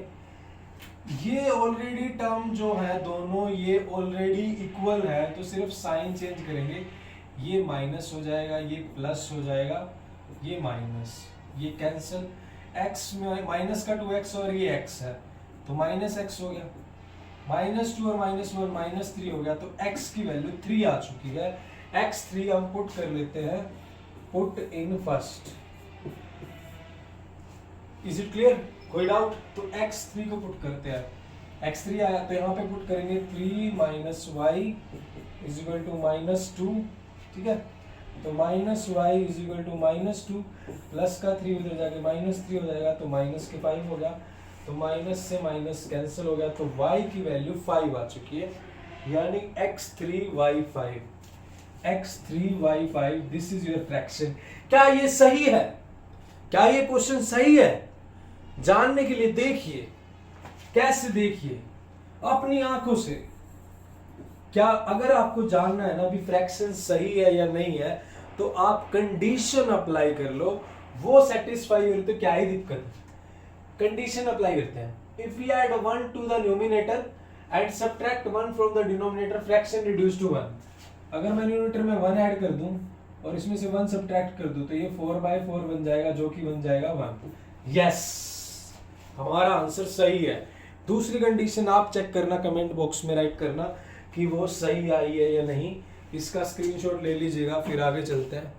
ये ऑलरेडी टर्म जो है दोनों ये ऑलरेडी इक्वल है, तो सिर्फ साइन चेंज करेंगे, ये माइनस हो जाएगा, ये प्लस हो जाएगा, ये माइनस, ये कैंसिल, x में माइनस का 2x और ये x है तो माइनस x हो गया, -2 और -1 -3 हो गया, तो x की वैल्यू 3 आ चुकी है। x3 हम पुट कर लेते हैं, put in first, is it clear, कोई डाउट, तो x3 को पुट करते हैं, x3 आया तो यहाँ पे पुट करेंगे 3 minus Y is equal to -2, ठीक है, तो minus Y is equal to -2, plus का 3 उधर जाके -3 हो जाएगा, तो माइनस के 5 हो गया, तो माइनस से माइनस कैंसिल हो गया, तो y की वैल्यू 5 आ चुकी है, यानी x3y5, x3y5, this is your fraction. क्या ये सही है, क्या ये क्वेश्चन सही है? जानने के लिए देखिए, कैसे देखिए, अपनी आंखों से। क्या अगर आपको जानना है ना भी फ्रैक्शन सही है या नहीं है, तो आप कंडीशन अप्लाई कर लो, वो सेटिस्फाई हो तो क्या ही दिक्कत है। कंडीशन अप्लाई करते हैं, if we add 1 to the numerator and subtract 1 from the denominator, fraction reduce to 1। अगर मैं न्यूमिनेटर में 1 ऐड कर दूं और इसमें से 1 सब्ट्रैक्ट कर दूं, तो ये 4/4 बन जाएगा, जो कि बन जाएगा 1। यस, हमारा आंसर सही है। दूसरी कंडीशन आप चेक करना, कमेंट बॉक्स में राइट करना कि वो सही आई है या नहीं, इसका स्क्रीनशॉट ले लीजिएगा, फिर आगे चलते हैं।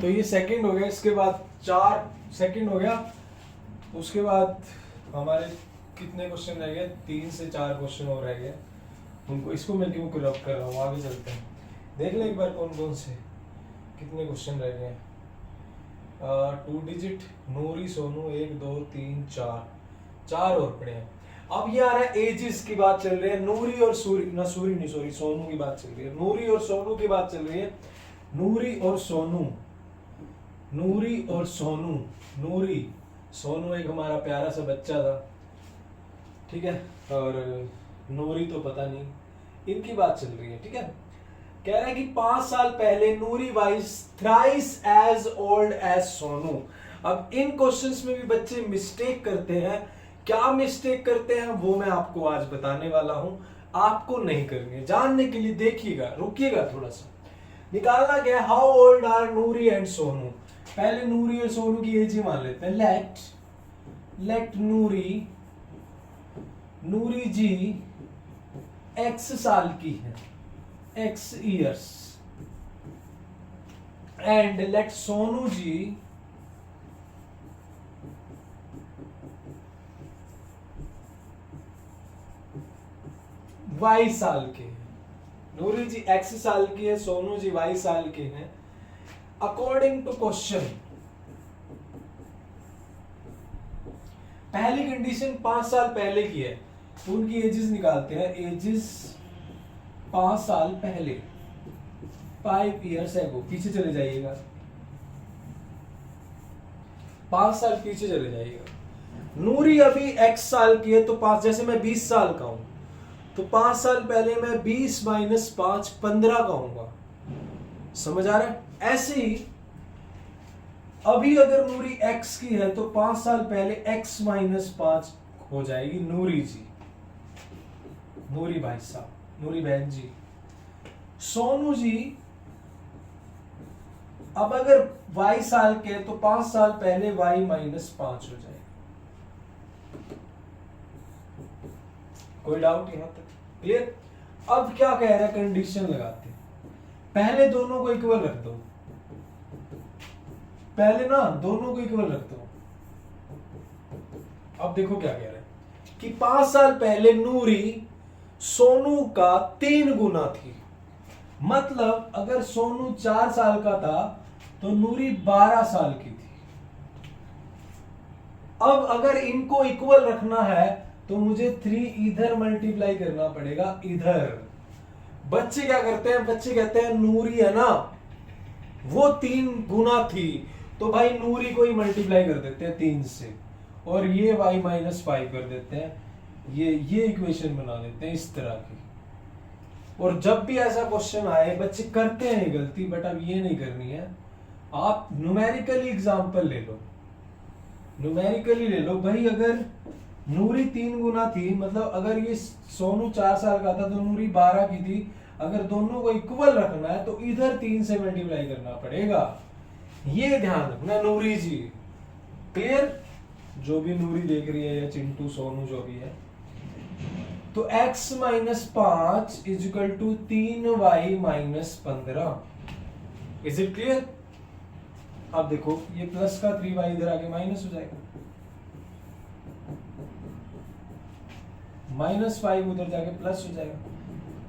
तो ये सेकंड हो गया, इसके बाद 4 सेकंड हो गया, उसके बाद हमारे कितने क्वेश्चन रह गए, 3 से 4 क्वेश्चन और रह गए, उनको इसको मैं क्यों रब कर रहा हूँ, आगे चलते हैं, देख लें एक बार कौन कौन से कितने क्वेश्चन रह गए हैं। 2 डिजिट, नूरी सोनू 1 2 3 4 और पड़े हैं। अब ये आ रहा है एजिस की बात चल रही है, नूरी और सोनू की बात चल रही है, नूरी और सोनू की बात चल रही है, नूरी और सोनू, नूरी सोनू एक हमारा प्यारा सा बच्चा था, ठीक है, और नूरी तो पता नहीं, इनकी बात चल रही है, ठीक है। कह रहा है कि 5 साल पहले Noori was thrice as old as Sonu. अब इन क्वेश्चंस में भी बच्चे मिस्टेक करते हैं। क्या मिस्टेक करते हैं वो मैं आपको आज बताने वाला हूं। आपको नहीं करनी है, जानने के लिए देखिएगा, रुकिएगा थोड़ा सा। निकालना क्या है, how old are Noori and Sonu. पहले नूरी और सोनू की एज ही मान लेते हैं। लेट नूरी जी x साल की है, x years, and let Sonu ji y साल के हैं। नूरी जी x साल की है, सोनू जी y साल के हैं। अकॉर्डिंग टू क्वेश्चन, पहली कंडीशन 5 साल पहले की है, तो उनकी एजेस निकालते हैं। एजेस 5 साल पहले, 5 years ago। पीछे चले जाइएगा, 5 साल पीछे चले जाइएगा। नूरी अभी x साल की है, तो 5, जैसे मैं 20 साल का हूं तो 5 साल पहले मैं 20 माइनस 5 15 का हूंगा। समझ आ रहा है? ऐसे ही अभी अगर नूरी x की है तो 5 साल पहले x माइनस 5 हो जाएगी नूरी जी, नूरी भाई साहब, नूरी बहन जी। सोनू जी अब अगर y साल के तो 5 साल पहले y माइनस 5 हो जाएगा। कोई डाउट यहां तक क्लियर? अब क्या कह रहा है, कंडीशन लगाते हैं। पहले दोनों को इक्वल रख दो, पहले ना दोनों को इक्वल रख दो। अब देखो क्या कह रहा है कि 5 साल पहले नूरी सोनू का 3 गुना थी। मतलब अगर सोनू 4 साल का था तो नूरी 12 साल की थी। अब अगर इनको इक्वल रखना है तो मुझे 3 इधर मल्टीप्लाई करना पड़ेगा, इधर। बच्चे क्या करते हैं, बच्चे कहते हैं नूरी है ना वो 3 गुना थी, तो भाई नूरी को ही मल्टीप्लाई कर देते हैं 3 से, और ये y माइनस 5 कर देते हैं। ये इक्वेशन बना देते हैं इस तरह की। और जब भी ऐसा क्वेश्चन आए, बच्चे करते हैं ये गलती, बट अब ये नहीं करनी है। आप न्यूमेरिकली एग्जांपल ले लो, न्यूमेरिकली ले लो भाई। अगर नूरी 3 गुना थी, मतलब अगर ये सोनू 4 साल का था तो नूरी 12 की थी। अगर दोनों को इक्वल रखना है तो इधर 3 से मल्टीप्लाई करना पड़ेगा। ये ध्यान रखना नूरी जी, क्लियर? जो भी नूरी देख रही है या चिंटू सोनू जो भी है, तो x minus 5 is equal to 3y minus 15। Is it clear? अब देखो ये प्लस का 3y इधर आके माइनस हो जाएगा, माइनस 5 उधर जाके प्लस हो जाएगा,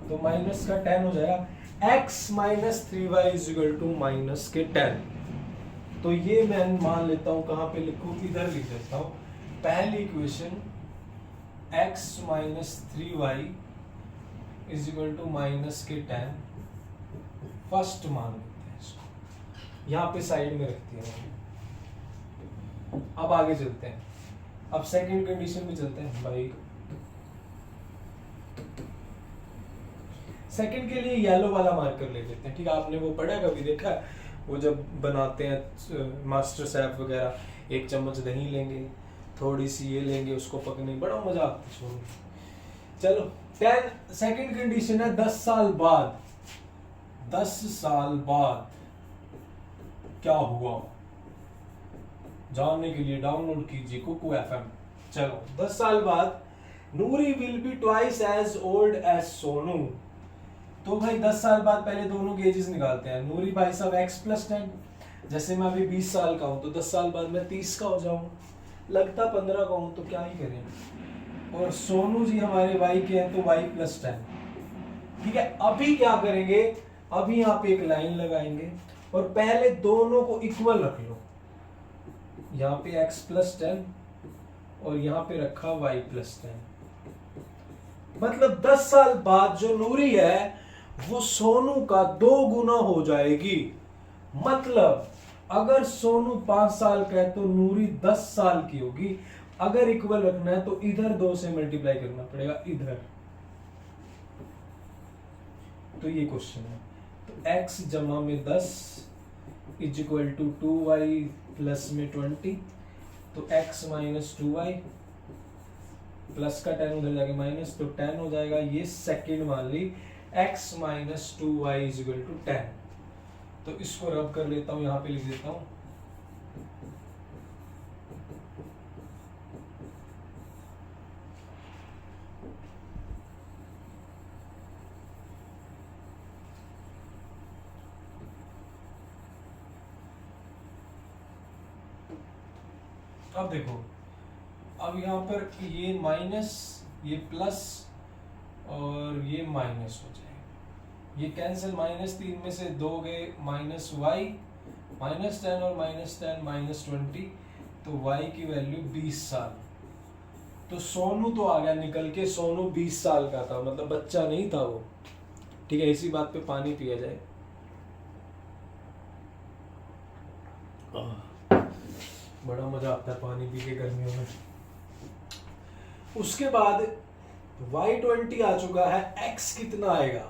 तो माइनस का 10 हो जाएगा। x minus 3y is equal to minus के 10। तो ये मैं मान लेता हूं, कहां पे लिखूं, इधर लिख देता हूं। पहली equation x minus 3y is equal to minus के 10, फर्स्ट मान लेते हैं इसको, यहां पे साइड में रखती है। अब आगे चलते हैं, अब सेकंड कंडीशन में चलते हैं भाई। सेकंड के लिए येलो वाला मार्कर ले लेते हैं, ठीक है? आपने वो पढ़ा, कभी देखा है? वो जब बनाते हैं मास्टर शेफ वगैरह, 1 चम्मच दही लेंगे, थोड़ी सी ये लेंगे, उसको पकने, बड़ा मजा आता है सुनने। चलो 10 सेकंड कंडीशन है 10 साल बाद। 10 साल बाद क्या हुआ, जानने के लिए डाउनलोड कीजिए कुकू FM। चलो 10 साल बाद Noori will be twice as old as Sonu. तो भाई 10 साल बाद पहले दोनों के एजेस निकालते हैं। नूरी भाई साहब x प्लस 10, जैसे मैं अभी 20 साल का हूं तो 10 साल बाद मैं 30 का हो जाऊंगा, लगता 15 का हूं तो क्या ही करें। और सोनू जी हमारे y के हैं तो y प्लस 10, ठीक है? अभी क्या करेंगे, अभी यहाँ पे एक लाइन लगाएंगे और पहले दोनों को इक्वल रख लो। यहाँ पे x प्लस 10 और यहाँ पे रखा y प्लस 10। मतलब 10 साल बाद जो नूरी है वो सोनू का 2 गुना हो जाएगी। मतलब अगर सोनू 5 साल का है तो नूरी 10 साल की होगी। अगर इक्वल रखना है तो इधर 2 से मल्टीप्लाई करना पड़ेगा, इधर। तो ये क्वेश्चन है। तो x जमा में 10 is equal to 2y plus में 20, तो x माइनस 2y, प्लस का 10 उधर जाके माइनस, तो 10 हो जाएगा। ये सेकंड मान ली, x minus 2y is equal to 10। तो इसको रब कर लेता हूं, यहां पे लिख देता हूं। अब देखो, अब यहाँ पर ये माइनस, ये प्लस और ये माइनस हो जाएगा, ये कैंसिल, माइनस 3 में से 2 गए, माइनस वाई, माइनस 10 और माइनस 10 माइनस 20, तो वाई की वैल्यू 20 साल। तो सोनू तो आ गया निकल के, सोनू 20 साल का था, मतलब बच्चा नहीं था वो। ठीक है, इसी बात पे पानी पिया जाए। बड़ा मजा आता है पानी पी के गर्मियों में। उसके बाद y20 आ चुका है, x कितना आएगा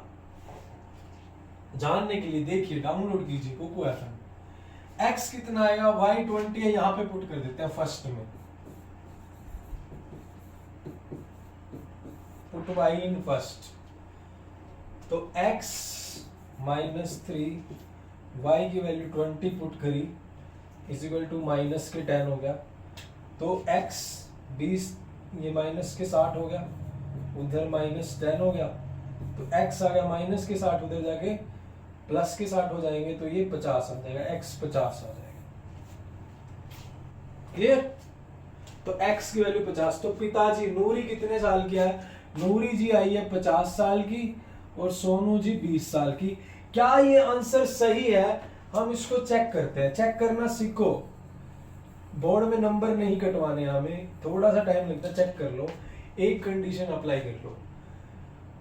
जानने के लिए देखिए, डाउनलोड कीजिए कोको एफएम। x कितना आएगा, y20 है, यहां पे पुट कर देते हैं फर्स्ट में, पुट y इन फर्स्ट। तो x माइनस 3, y की वैल्यू 20 पुट करी, इज इक्वल टू माइनस के 10 हो गया। तो x 20, ये माइनस के 60 हो गया, उधर माइनस 10 हो गया, तो x आ गया माइनस के 60, उधर जाके प्लस के 60 हो जाएंगे, तो ये 50 आ जाएगा, x 50 आ जाएगा। क्लियर? तो x की वैल्यू 50। तो पिताजी नूरी कितने साल की है, नूरी जी आई है 50 साल की और सोनू जी 20 साल की। क्या ये आंसर सही है? हम इसको चेक करते हैं। चेक करना सीखो, बोर्ड में नंबर नहीं कटवाने, हमें थोड़ा सा टाइम लगता है, चेक कर लो, एक कंडीशन अप्लाई कर लो।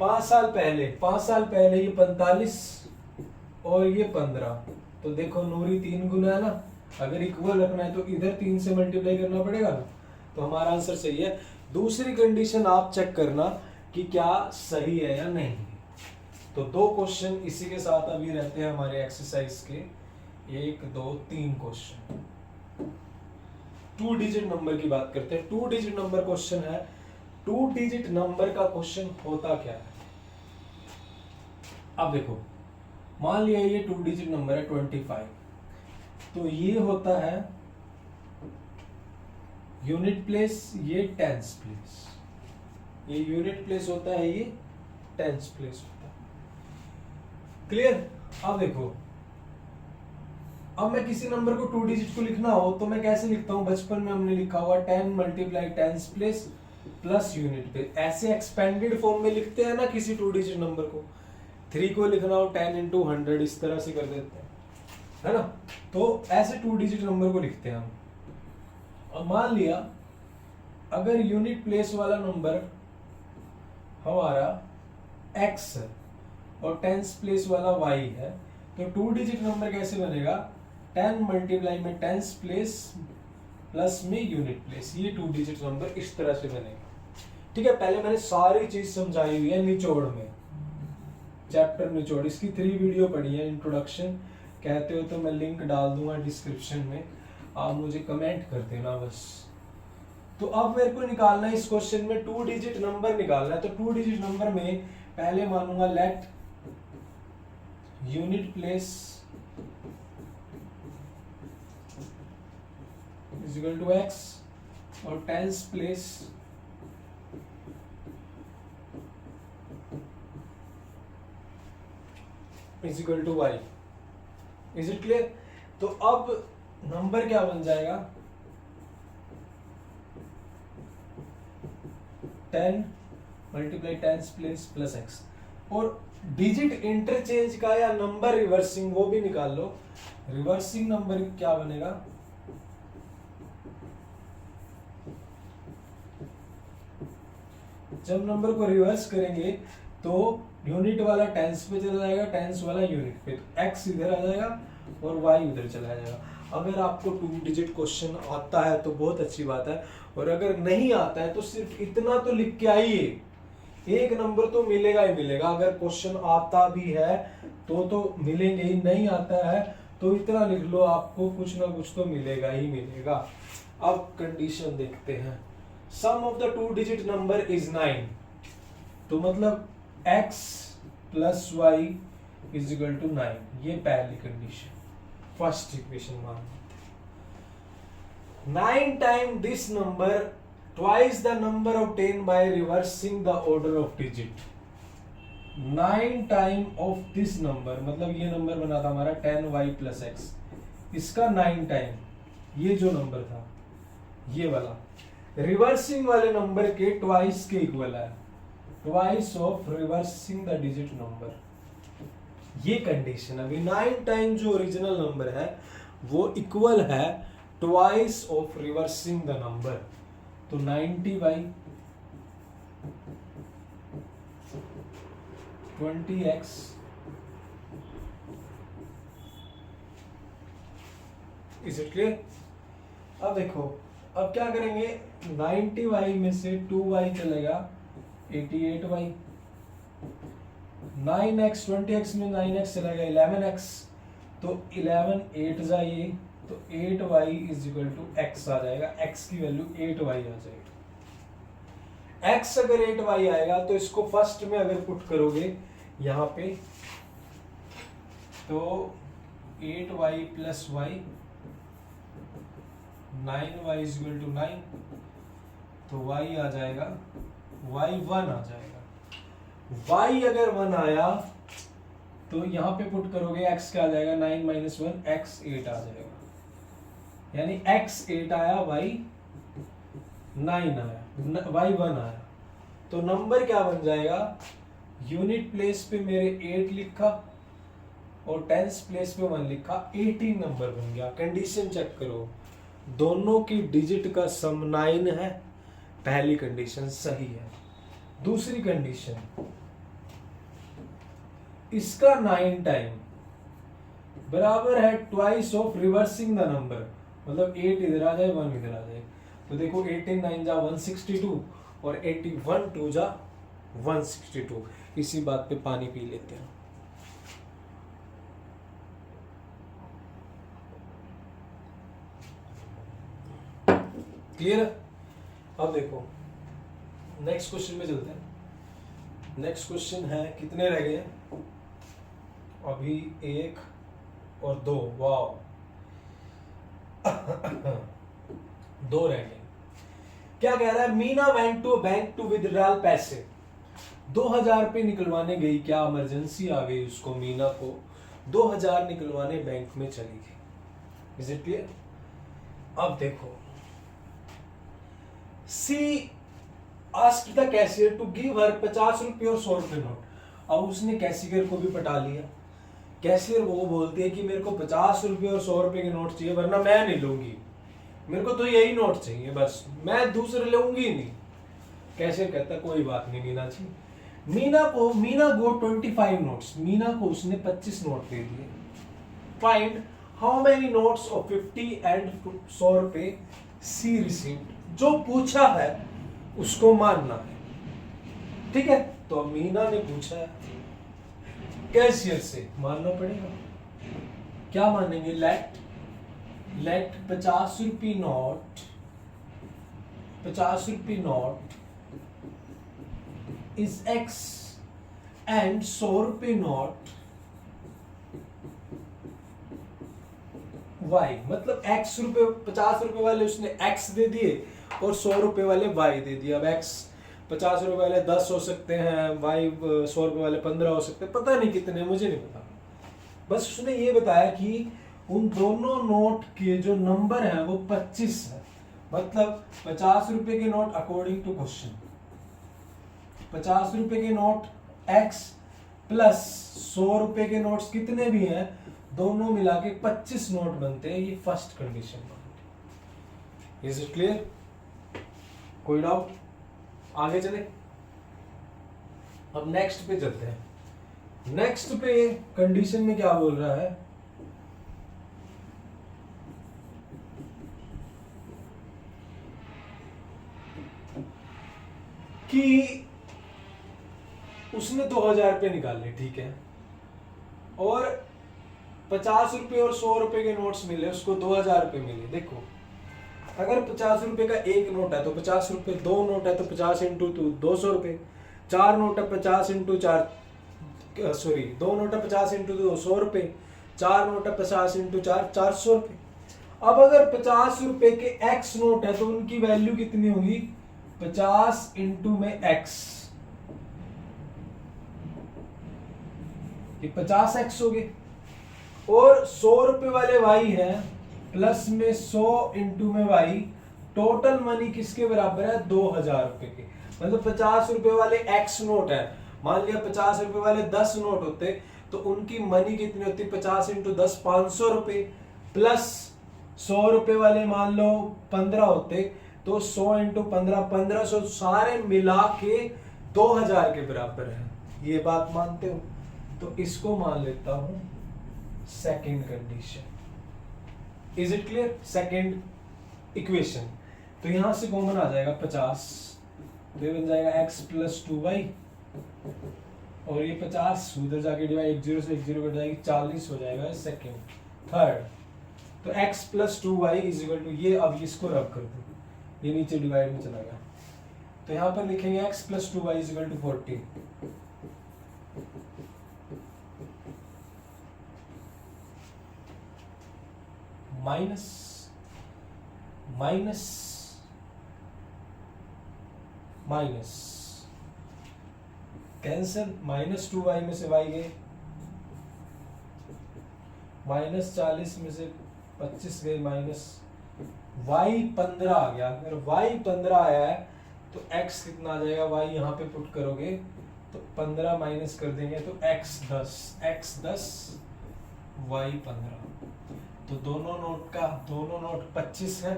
5 साल पहले ये 45 और ये 15, तो देखो नूरी 3 गुना है ना, अगर इक्वल रखना है तो इधर 3 से मल्टीप्लाई करना पड़ेगा ना, तो हमारा आंसर सही है। दूसरी कंडीशन आप चेक करना कि क्या सही है या नहीं। तो 2 क्वेश्चन इसी के साथ अभी रहते हैं हमारे एक्सरसाइज के, 1 2 3 क्वेश्चन। 2 डिजिट नंबर की बात करते हैं। 2 डिजिट नंबर क्वेश्चन है। 2 डिजिट नंबर का क्वेश्चन होता क्या है? अब देखो, मान लिया ये 2 डिजिट नंबर है 25, तो ये होता है यूनिट प्लेस, ये टेंस प्लेस, ये यूनिट प्लेस होता है, ये टेंस प्लेस होता है। क्लियर? अब देखो, अब मैं किसी नंबर को 2 डिजिट को लिखना हो तो मैं कैसे लिखता हूं? बचपन में हमने लिखा हुआ 10 multiply tens place plus unit place, ऐसे एक्सपेंडेड फॉर्म में लिखते हैं ना किसी 2 डिजिट नंबर को। 3 को लिखना हो 10 into 100, इस तरह से कर देते हैं, है ना? तो ऐसे 2 डिजिट नंबर को लिखते हैं हम। अब मान लिया अगर यूनिट प्लेस वाला नंबर हमारा x है और टेंस प्लेस वाला y है, तो 2 डिजिट नंबर कैसे बनेगा? 10 मल्टीप्लाई में टेंस प्लेस प्लस में यूनिट प्लेस, ये 2 डिजिट नंबर इस तरह से बनेगा। ठीक है, पहले मैंने सारी चीज समझाई हुई है निचोड़ में, चैप्टर निचोड़, इसकी 3 वीडियो पड़ी है। इंट्रोडक्शन कहते हो तो मैं लिंक डाल दूंगा डिस्क्रिप्शन में, आप मुझे कमेंट कर देना बस। तो अब मेरे को निकालना है इस क्वेश्चन में 2 डिजिट नंबर निकालना है। तो 2 डिजिट नंबर में पहले मानूंगा let unit place is equal to x और tens place is equal to y। Is it clear? तो अब नंबर क्या बन जाएगा? 10 multiply tens place plus x। और डिजिट इंटरचेंज का या नंबर रिवर्सिंग वो भी निकाल लो। रिवर्सिंग नंबर क्या बनेगा? जब नंबर को रिवर्स करेंगे तो यूनिट वाला टेंस पे चला जाएगा, टेंस वाला यूनिट पे, तो x इधर आ जाएगा और y उधर चला जाएगा। अगर आपको 2 डिजिट क्वेश्चन आता है तो बहुत अच्छी बात है, और अगर नहीं आता है तो सिर्फ इतना तो लिख के आइए, एक नंबर तो मिलेगा ही मिलेगा। अगर क्वेश्चन आता भी है तो मिलेंगे ही, नहीं आता है तो इतना लिख लो, आपको कुछ ना कुछ तो मिलेगा ही मिलेगा। अब कंडीशन देखते हैं। Sum of the 2 digit number is 9, तो मतलब x plus Y is equal to 9, ये पहली कंडीशन, फर्स्ट इक्वेशन मान लेते हैं। 9 time this number twice the number obtained by reversing the order of digit। 9 time of this number, मतलब ये नंबर बना था हमारा 10y प्लस एक्स, इसका 9 टाइम ये जो नंबर था ये वाला रिवर्सिंग वाले नंबर के ट्वाइस के इक्वल है, twice of reversing the digit number, ये कंडीशन। अभी 9 टाइम जो ओरिजिनल नंबर है वो इक्वल है twice of reversing the number, तो 90 / 20x इज इट क्लियर। अब देखो, अब क्या करेंगे, 90y में से 2y चलेगा 88y, 9x 20x में 9x चलेगा 11x, तो 11 8 जाइए तो 8y is equal to x आ जाएगा, x की वैल्यू 8y आ जाएगी। x अगर 8y आएगा तो इसको फर्स्ट में अगर पुट करोगे यहाँ पे, तो 8y plus y 9y is equal to 9, तो y आ जाएगा, y 1 आ जाएगा। y अगर 1 आया तो यहाँ पे पुट करोगे x क्या आ जाएगा, 9 - 1 x 8 आ जाएगा, यानी x 8 आया, y 9 आया, y 1 आया, तो नंबर क्या बन जाएगा, यूनिट प्लेस पे मेरे 8 लिखा और टेंस प्लेस पे 1 लिखा, 18 नंबर बन गया। कंडीशन चेक करो, दोनों की डिजिट का सम 9 है, पहली कंडीशन सही है। दूसरी कंडीशन, इसका 9 टाइम बराबर है twice of reversing the number, मतलब 8 इधर आ जाए 1 इधर आ जाए, तो देखो 18 9 जा 162 और 81 2 जा 162। इसी बात पे पानी पी लेते हैं। क्लियर। अब देखो नेक्स्ट क्वेश्चन में चलते हैं। नेक्स्ट क्वेश्चन है, कितने रह गए अभी, 1 और 2, वाओ 2 रह गए। क्या कह रहा है, Meena went to bank to withdrawal पैसे, 2000 रुपये निकलवाने गई, क्या इमरजेंसी आ गई उसको, मीना को 2000 निकलवाने बैंक में चली गई। Is it clear. अब देखो, she asked the cashier to give her 50 रुपये और 100 रुपये नोट। अब उसने कैशियर को भी पटा लिया। कैशियर वो बोलती है कि मेरे को 50 रुपये और 100 रुपये के नोट चाहिए, वरना मैं नहीं लूंगी, मेरे को तो यही नोट चाहिए बस, मैं दूसरे लूंगी नहीं। कैशियर कहता है कोई बात नहीं मीना जी। मीना गो 25 नोट्स, मीना को उसने 25 नोट दे दिए। Find how many notes of 50 and 100 रुपये सी रिसीव्ड, जो पूछा है उसको मानना है, ठीक है। तो मीना ने पूछा है कैशियर से, मानना पड़ेगा। क्या मानेंगे, लेट 50 रुपये नोट, 50 रुपये नोट इज एक्स एंड 100 रुपये नोट वाई, मतलब x रुपए 50 रुपए वाले उसने x दे दिए और 100 रुपए वाले y दे दिए। अब x 50 रुपए वाले 10 हो सकते हैं, y 100 रुपए वाले 15 हो सकते हैं, पता नहीं कितने, मुझे नहीं पता। बस उसने ये बताया कि उन दोनों नोट के जो नंबर है वो 25 है, मतलब 50 रुपए के नोट अकॉर्डिंग टू क्वेश्चन, 50 रुपए के नोट x प्लस 100 रुपए के नोट्स कितने भी हैं, दोनों मिला के 25 नोट बनते हैं। ये first condition. Is it clear, कोई डाउट, आगे चले। अब नेक्स्ट पे चलते हैं। नेक्स्ट पे कंडीशन में क्या बोल रहा है, कि उसने 2000 रुपये निकाले, ठीक है, और 50 रुपए और 100 रुपए के नोट्स मिले, उसको 2000 रुपए मिले। देखो अगर 50 रुपए का एक नोट है तो 50 रुपए, 2 नोट है तो 50 इंटू 200 रुपए, 4 नोट है 50 इंटू 4, सॉरी 2 नोट है 50 इंटू 200 रुपए, 4 नोट है 50 इंटू 4, 400 रुपए। अब अगर 50 रुपए के एक्स नोट है तो उनकी वैल्यू कितनी होगी, 50 इंटू में एक्स, ये 50x हो गए। और 100 रुपए वाले वाई है प्लस में 100 इंटू में वाई, टोटल मनी किसके बराबर है, 2000 रुपए के। मतलब 50 रुपए वाले एक्स नोट है, मान लिया 50 रुपए वाले 10 नोट होते तो उनकी मनी कितनी होती, 50 इंटू 10 500 रुपए, प्लस 100 रुपए वाले मान लो 15 होते तो 100 इंटू 15 1500, सारे मिला के 2000 के बराबर है। ये बात मानते हो? तो इसको मान लेता हूं second condition. Is it clear? Second equation. तो यहां से कॉमन आ जाएगा 50, तो ये बन जाएगा x प्लस 2y, और ये 50 उधर जाके डिवाइड, 1 0 से 1 0 कट जाएगी, 40 हो जाएगा सेकंड। थर्ड, तो x plus 2y is equal to ये, अब इसको रब कर दो, ये नीचे डिवाइड में चला गया, तो यहां पर लिखेंगे x plus 2y is equal to 40, minus minus minus cancel, -2y में से y गए, -40 में से 25 गए, माइनस y 15 आ गया। अगर y 15 आया है तो x कितना आ जाएगा, y यहाँ पे पुट करोगे तो 15 माइनस कर देंगे तो x 10 y 15। तो दोनों नोट 25 है,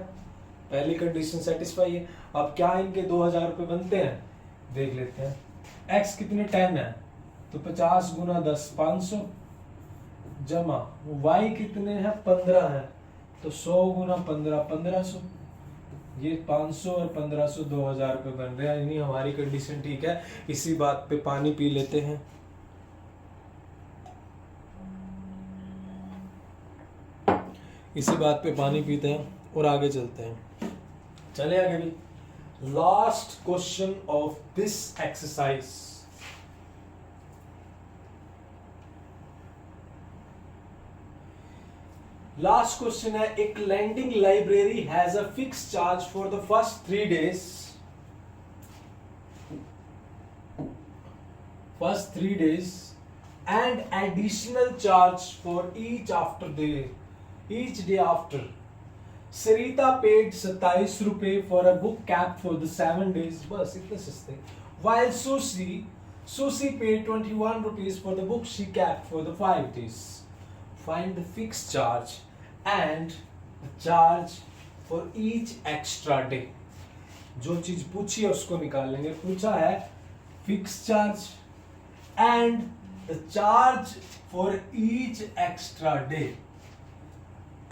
पहली कंडीशन सेटिस्फाई है। अब क्या इनके 2000 रुपए बनते हैं, देख लेते हैं। x कितने 10 है तो 50 गुना 10 500, जमा y कितने हैं 15 है तो 100 गुना 15 1500, ये 500 और 1500 2000 रुपए बन रहे हैं। यानी हमारी कंडीशन ठीक है। इसी बात पे पानी पी लेते हैं। इसी बात पे पानी पीते हैं और आगे चलते हैं। चले आगे भी। Last question of this exercise, last question है, एक lending library has a fix charge for the first 3 days and additional charge for each day after. Sarita paid 27 रुपए for a book cap for the 7 days. बस इतने सस्ते। While Susie paid 21 rupees for the book she kept for the 5 days. Find the fixed charge and the charge for each extra day. जो चीज पूछी है उसको निकाल लेंगे। पूछा है fix charge and the charge for each extra day.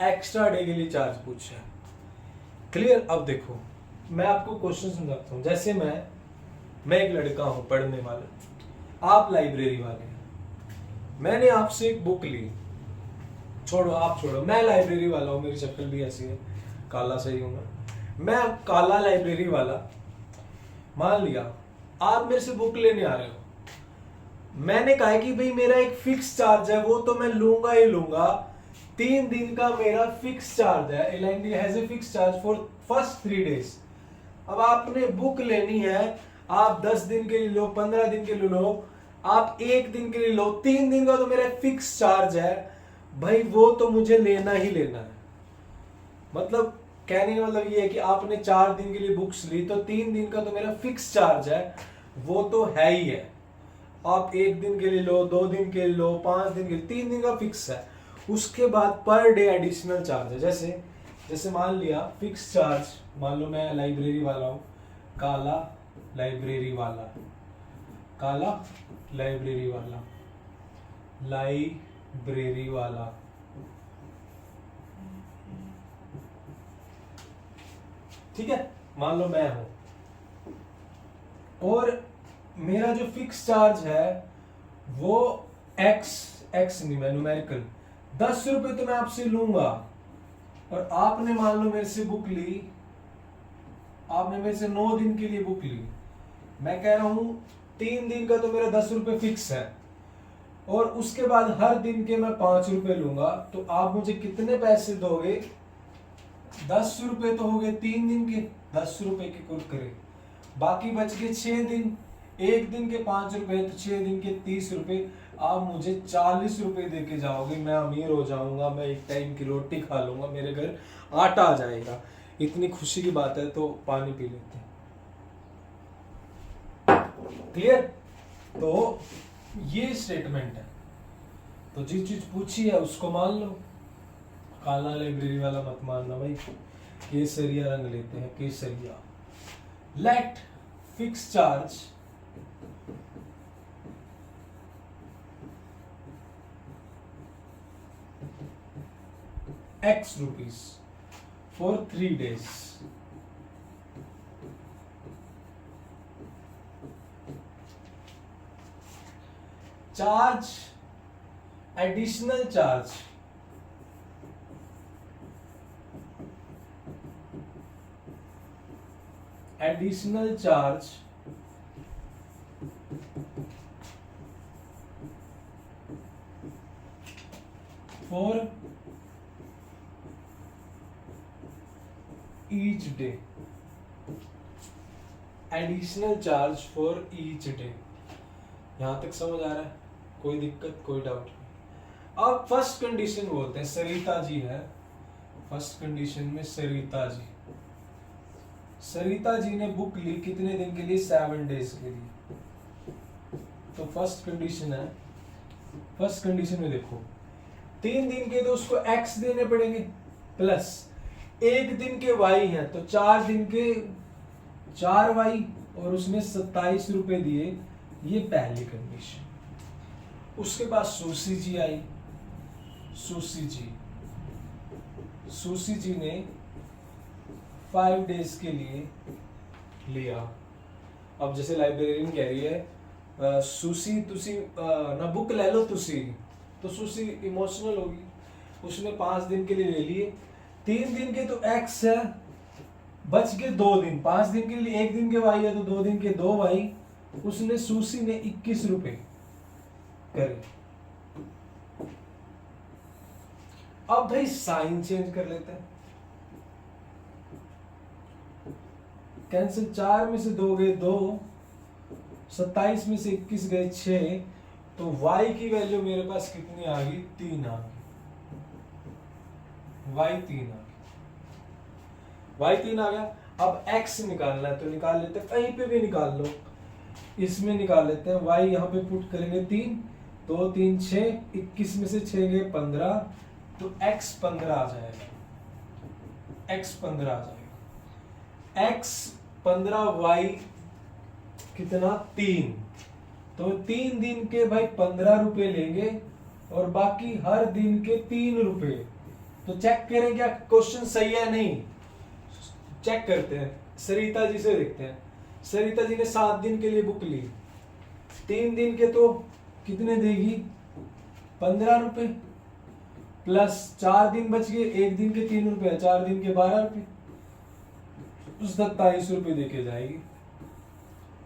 Extra day के लिए चार्ज पूछा है। क्लियर? अब देखो मैं आपको क्वेश्चन समझाता हूँ। जैसे मैं एक लड़का हूँ पढ़ने वाला, आप लाइब्रेरी वाले हैं, मैंने आपसे एक बुक ली, आप छोड़ो, मैं लाइब्रेरी वाला हूँ, मेरी शक्ल भी ऐसी है, काला सही हूँ मैं काला लाइब्रेरी वाला। मान लिया आप मेरे से बुक लेने आ रहे हो, मैंने कहा कि भाई मेरा एक फिक्स चार्ज है, वो तो मैं लूंगा ही लूंगा, 3 दिन का मेरा फिक्स चार्ज है। L and D has a fix charge for first 3 days। अब आपने बुक लेनी है, आप 10 दिन के लिए लो, 15 दिन के लिए लो, आप 1 दिन के लिए लो, 3 दिन का तो मेरा फिक्स चार्ज है भाई, वो तो मुझे लेना ही लेना है। मतलब कहने का मतलब ये है कि आपने 4 दिन के लिए बुक्स ली तो 3 दिन का तो मेरा फिक्स चार्ज है, वो तो है ही है। आप 1 दिन के लिए लो, 2 दिन के लिए लो, 5 दिन के लिए, 3 दिन का फिक्स है। उसके बाद पर डे एडिशनल चार्ज है। जैसे मान लिया फिक्स चार्ज, मान लो मैं लाइब्रेरी वाला हूँ, काला लाइब्रेरी वाला, ठीक है, मान लो मैं हूं, और मेरा जो फिक्स चार्ज है वो x नहीं, मैं न्यूमेरिकल ₹10 तो मैं आपसे लूंगा, और आपने मान लो मेरे से बुक ली, आपने मेरे से 9 दिन के लिए बुक ली। मैं कह रहा हूं 3 दिन का तो मेरा ₹10 फिक्स है, और उसके बाद हर दिन के मैं ₹5 लूंगा। तो आप मुझे कितने पैसे दोगे? ₹10 तो हो गए 3 दिन के, ₹10 के कुरकुरे। बाकी बच गए 6 दिन, एक दिन के ₹5 तो 6 दिन के ₹30। आप मुझे ₹40 दे के जाओगे, मैं अमीर हो जाऊंगा, मैं एक टाइम की रोटी खा लूंगा, मेरे घर आटा आ जाएगा। इतनी खुशी की बात है तो पानी पी लेते हैं। क्लियर? तो ये स्टेटमेंट है। तो जिस चीज पूछी है उसको मान लो। काला लाइब्रेरी वाला मत मानना भाई। केसरिया रंग लेते हैं, केसरिया। Let fix charge X rupees for 3 days. Charge additional charge for each day. Additional charge for each day. यहां तक समझ आ रहा है? कोई दिक्कत, कोई डाउट नहीं? अब फर्स्ट कंडीशन बोलते हैं, सरिता जी है फर्स्ट कंडीशन में। सरिता जी ने बुक ली कितने दिन के लिए? 7 डेज के लिए। तो फर्स्ट कंडीशन है, फर्स्ट कंडीशन में देखो 3 दिन के तो उसको x देने पड़ेंगे, प्लस एक दिन के y हैं तो 4 दिन के 4y, और उसने ₹27 दिए। ये पहली कंडीशन। उसके बाद सुशी जी आई। सुशी जी ने 5 डेज के लिए लिया। अब जैसे लाइब्रेरियन कह रही है सुशी तुसी ना बुक ले लो तुसी, तो सुशी इमोशनल होगी, उसने 5 दिन के लिए ले लिए। 3 दिन के तो x है, बच गए 2 दिन। 5 दिन के लिए 1 दिन के y है तो 2 दिन के 2y। उसने सुशी ने ₹21 करे। अब भाई साइन चेंज कर लेते हैं। कैंसिल, 4 में से 2 गए 2, 27 में से 21 गए 6, तो y की वैल्यू मेरे पास कितनी आ गई? 3 आ गई। y 3 आ गया। अब x निकालना है तो निकाल लेते हैं, कहीं पे भी निकाल लो, इसमें निकाल लेते हैं। y यहाँ पे पुट करेंगे 3, 2 3 6, 21 में से 6 गए 15, तो x 15 आ जाएगा। x 15, y कितना? 3। तो 3 दिन के भाई ₹15 लेंगे, और बाकी हर दिन के ₹3। तो चेक करें क्या क्वेश्चन सही है नहीं। चेक करते हैं, सरिता जी से देखते हैं। सरिता जी ने 7 दिन के लिए बुक ली, 3 दिन के तो कितने देगी? ₹15, प्लस 4 दिन बच गए, 1 दिन के ₹3, 4 दिन के ₹12, उस ₹27 देके जाएगी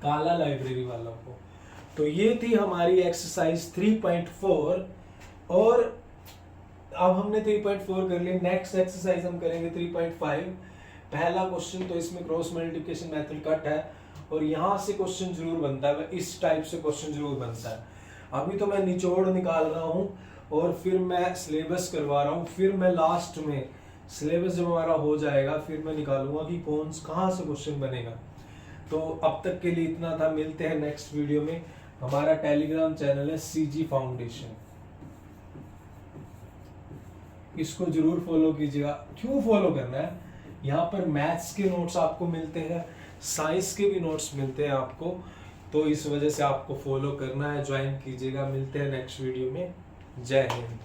काला लाइब्रेरी वालों को। तो ये थी हमारी एक्सरसाइज 3.4, और अब हमने 3.4 कर लिया। नेक्स्ट एक्सरसाइज हम करेंगे 3.5। पहला क्वेश्चन तो इसमें क्रॉस मल्टीप्लिकेशन मेथड कट है, और यहां से क्वेश्चन जरूर बनता है, इस टाइप से क्वेश्चन जरूर बनता है। अभी तो मैं निचोड़ निकाल रहा हूं, और फिर मैं सिलेबस करवा रहा हूं, फिर मैं लास्ट में सिलेबस जब हमारा हो जाएगा फिर मैं निकालूंगा कि कहां से क्वेश्चन बनेगा। तो अब तक के लिए इतना था, मिलते हैं नेक्स्ट वीडियो में। हमारा टेलीग्राम चैनल है CG फाउंडेशन, इसको जरूर फॉलो कीजिएगा। क्यों फॉलो करना है? यहाँ पर मैथ्स के नोट्स आपको मिलते हैं, साइंस के भी नोट्स मिलते हैं आपको, तो इस वजह से आपको फॉलो करना है, ज्वाइन कीजिएगा। मिलते हैं नेक्स्ट वीडियो में। जय हिंद।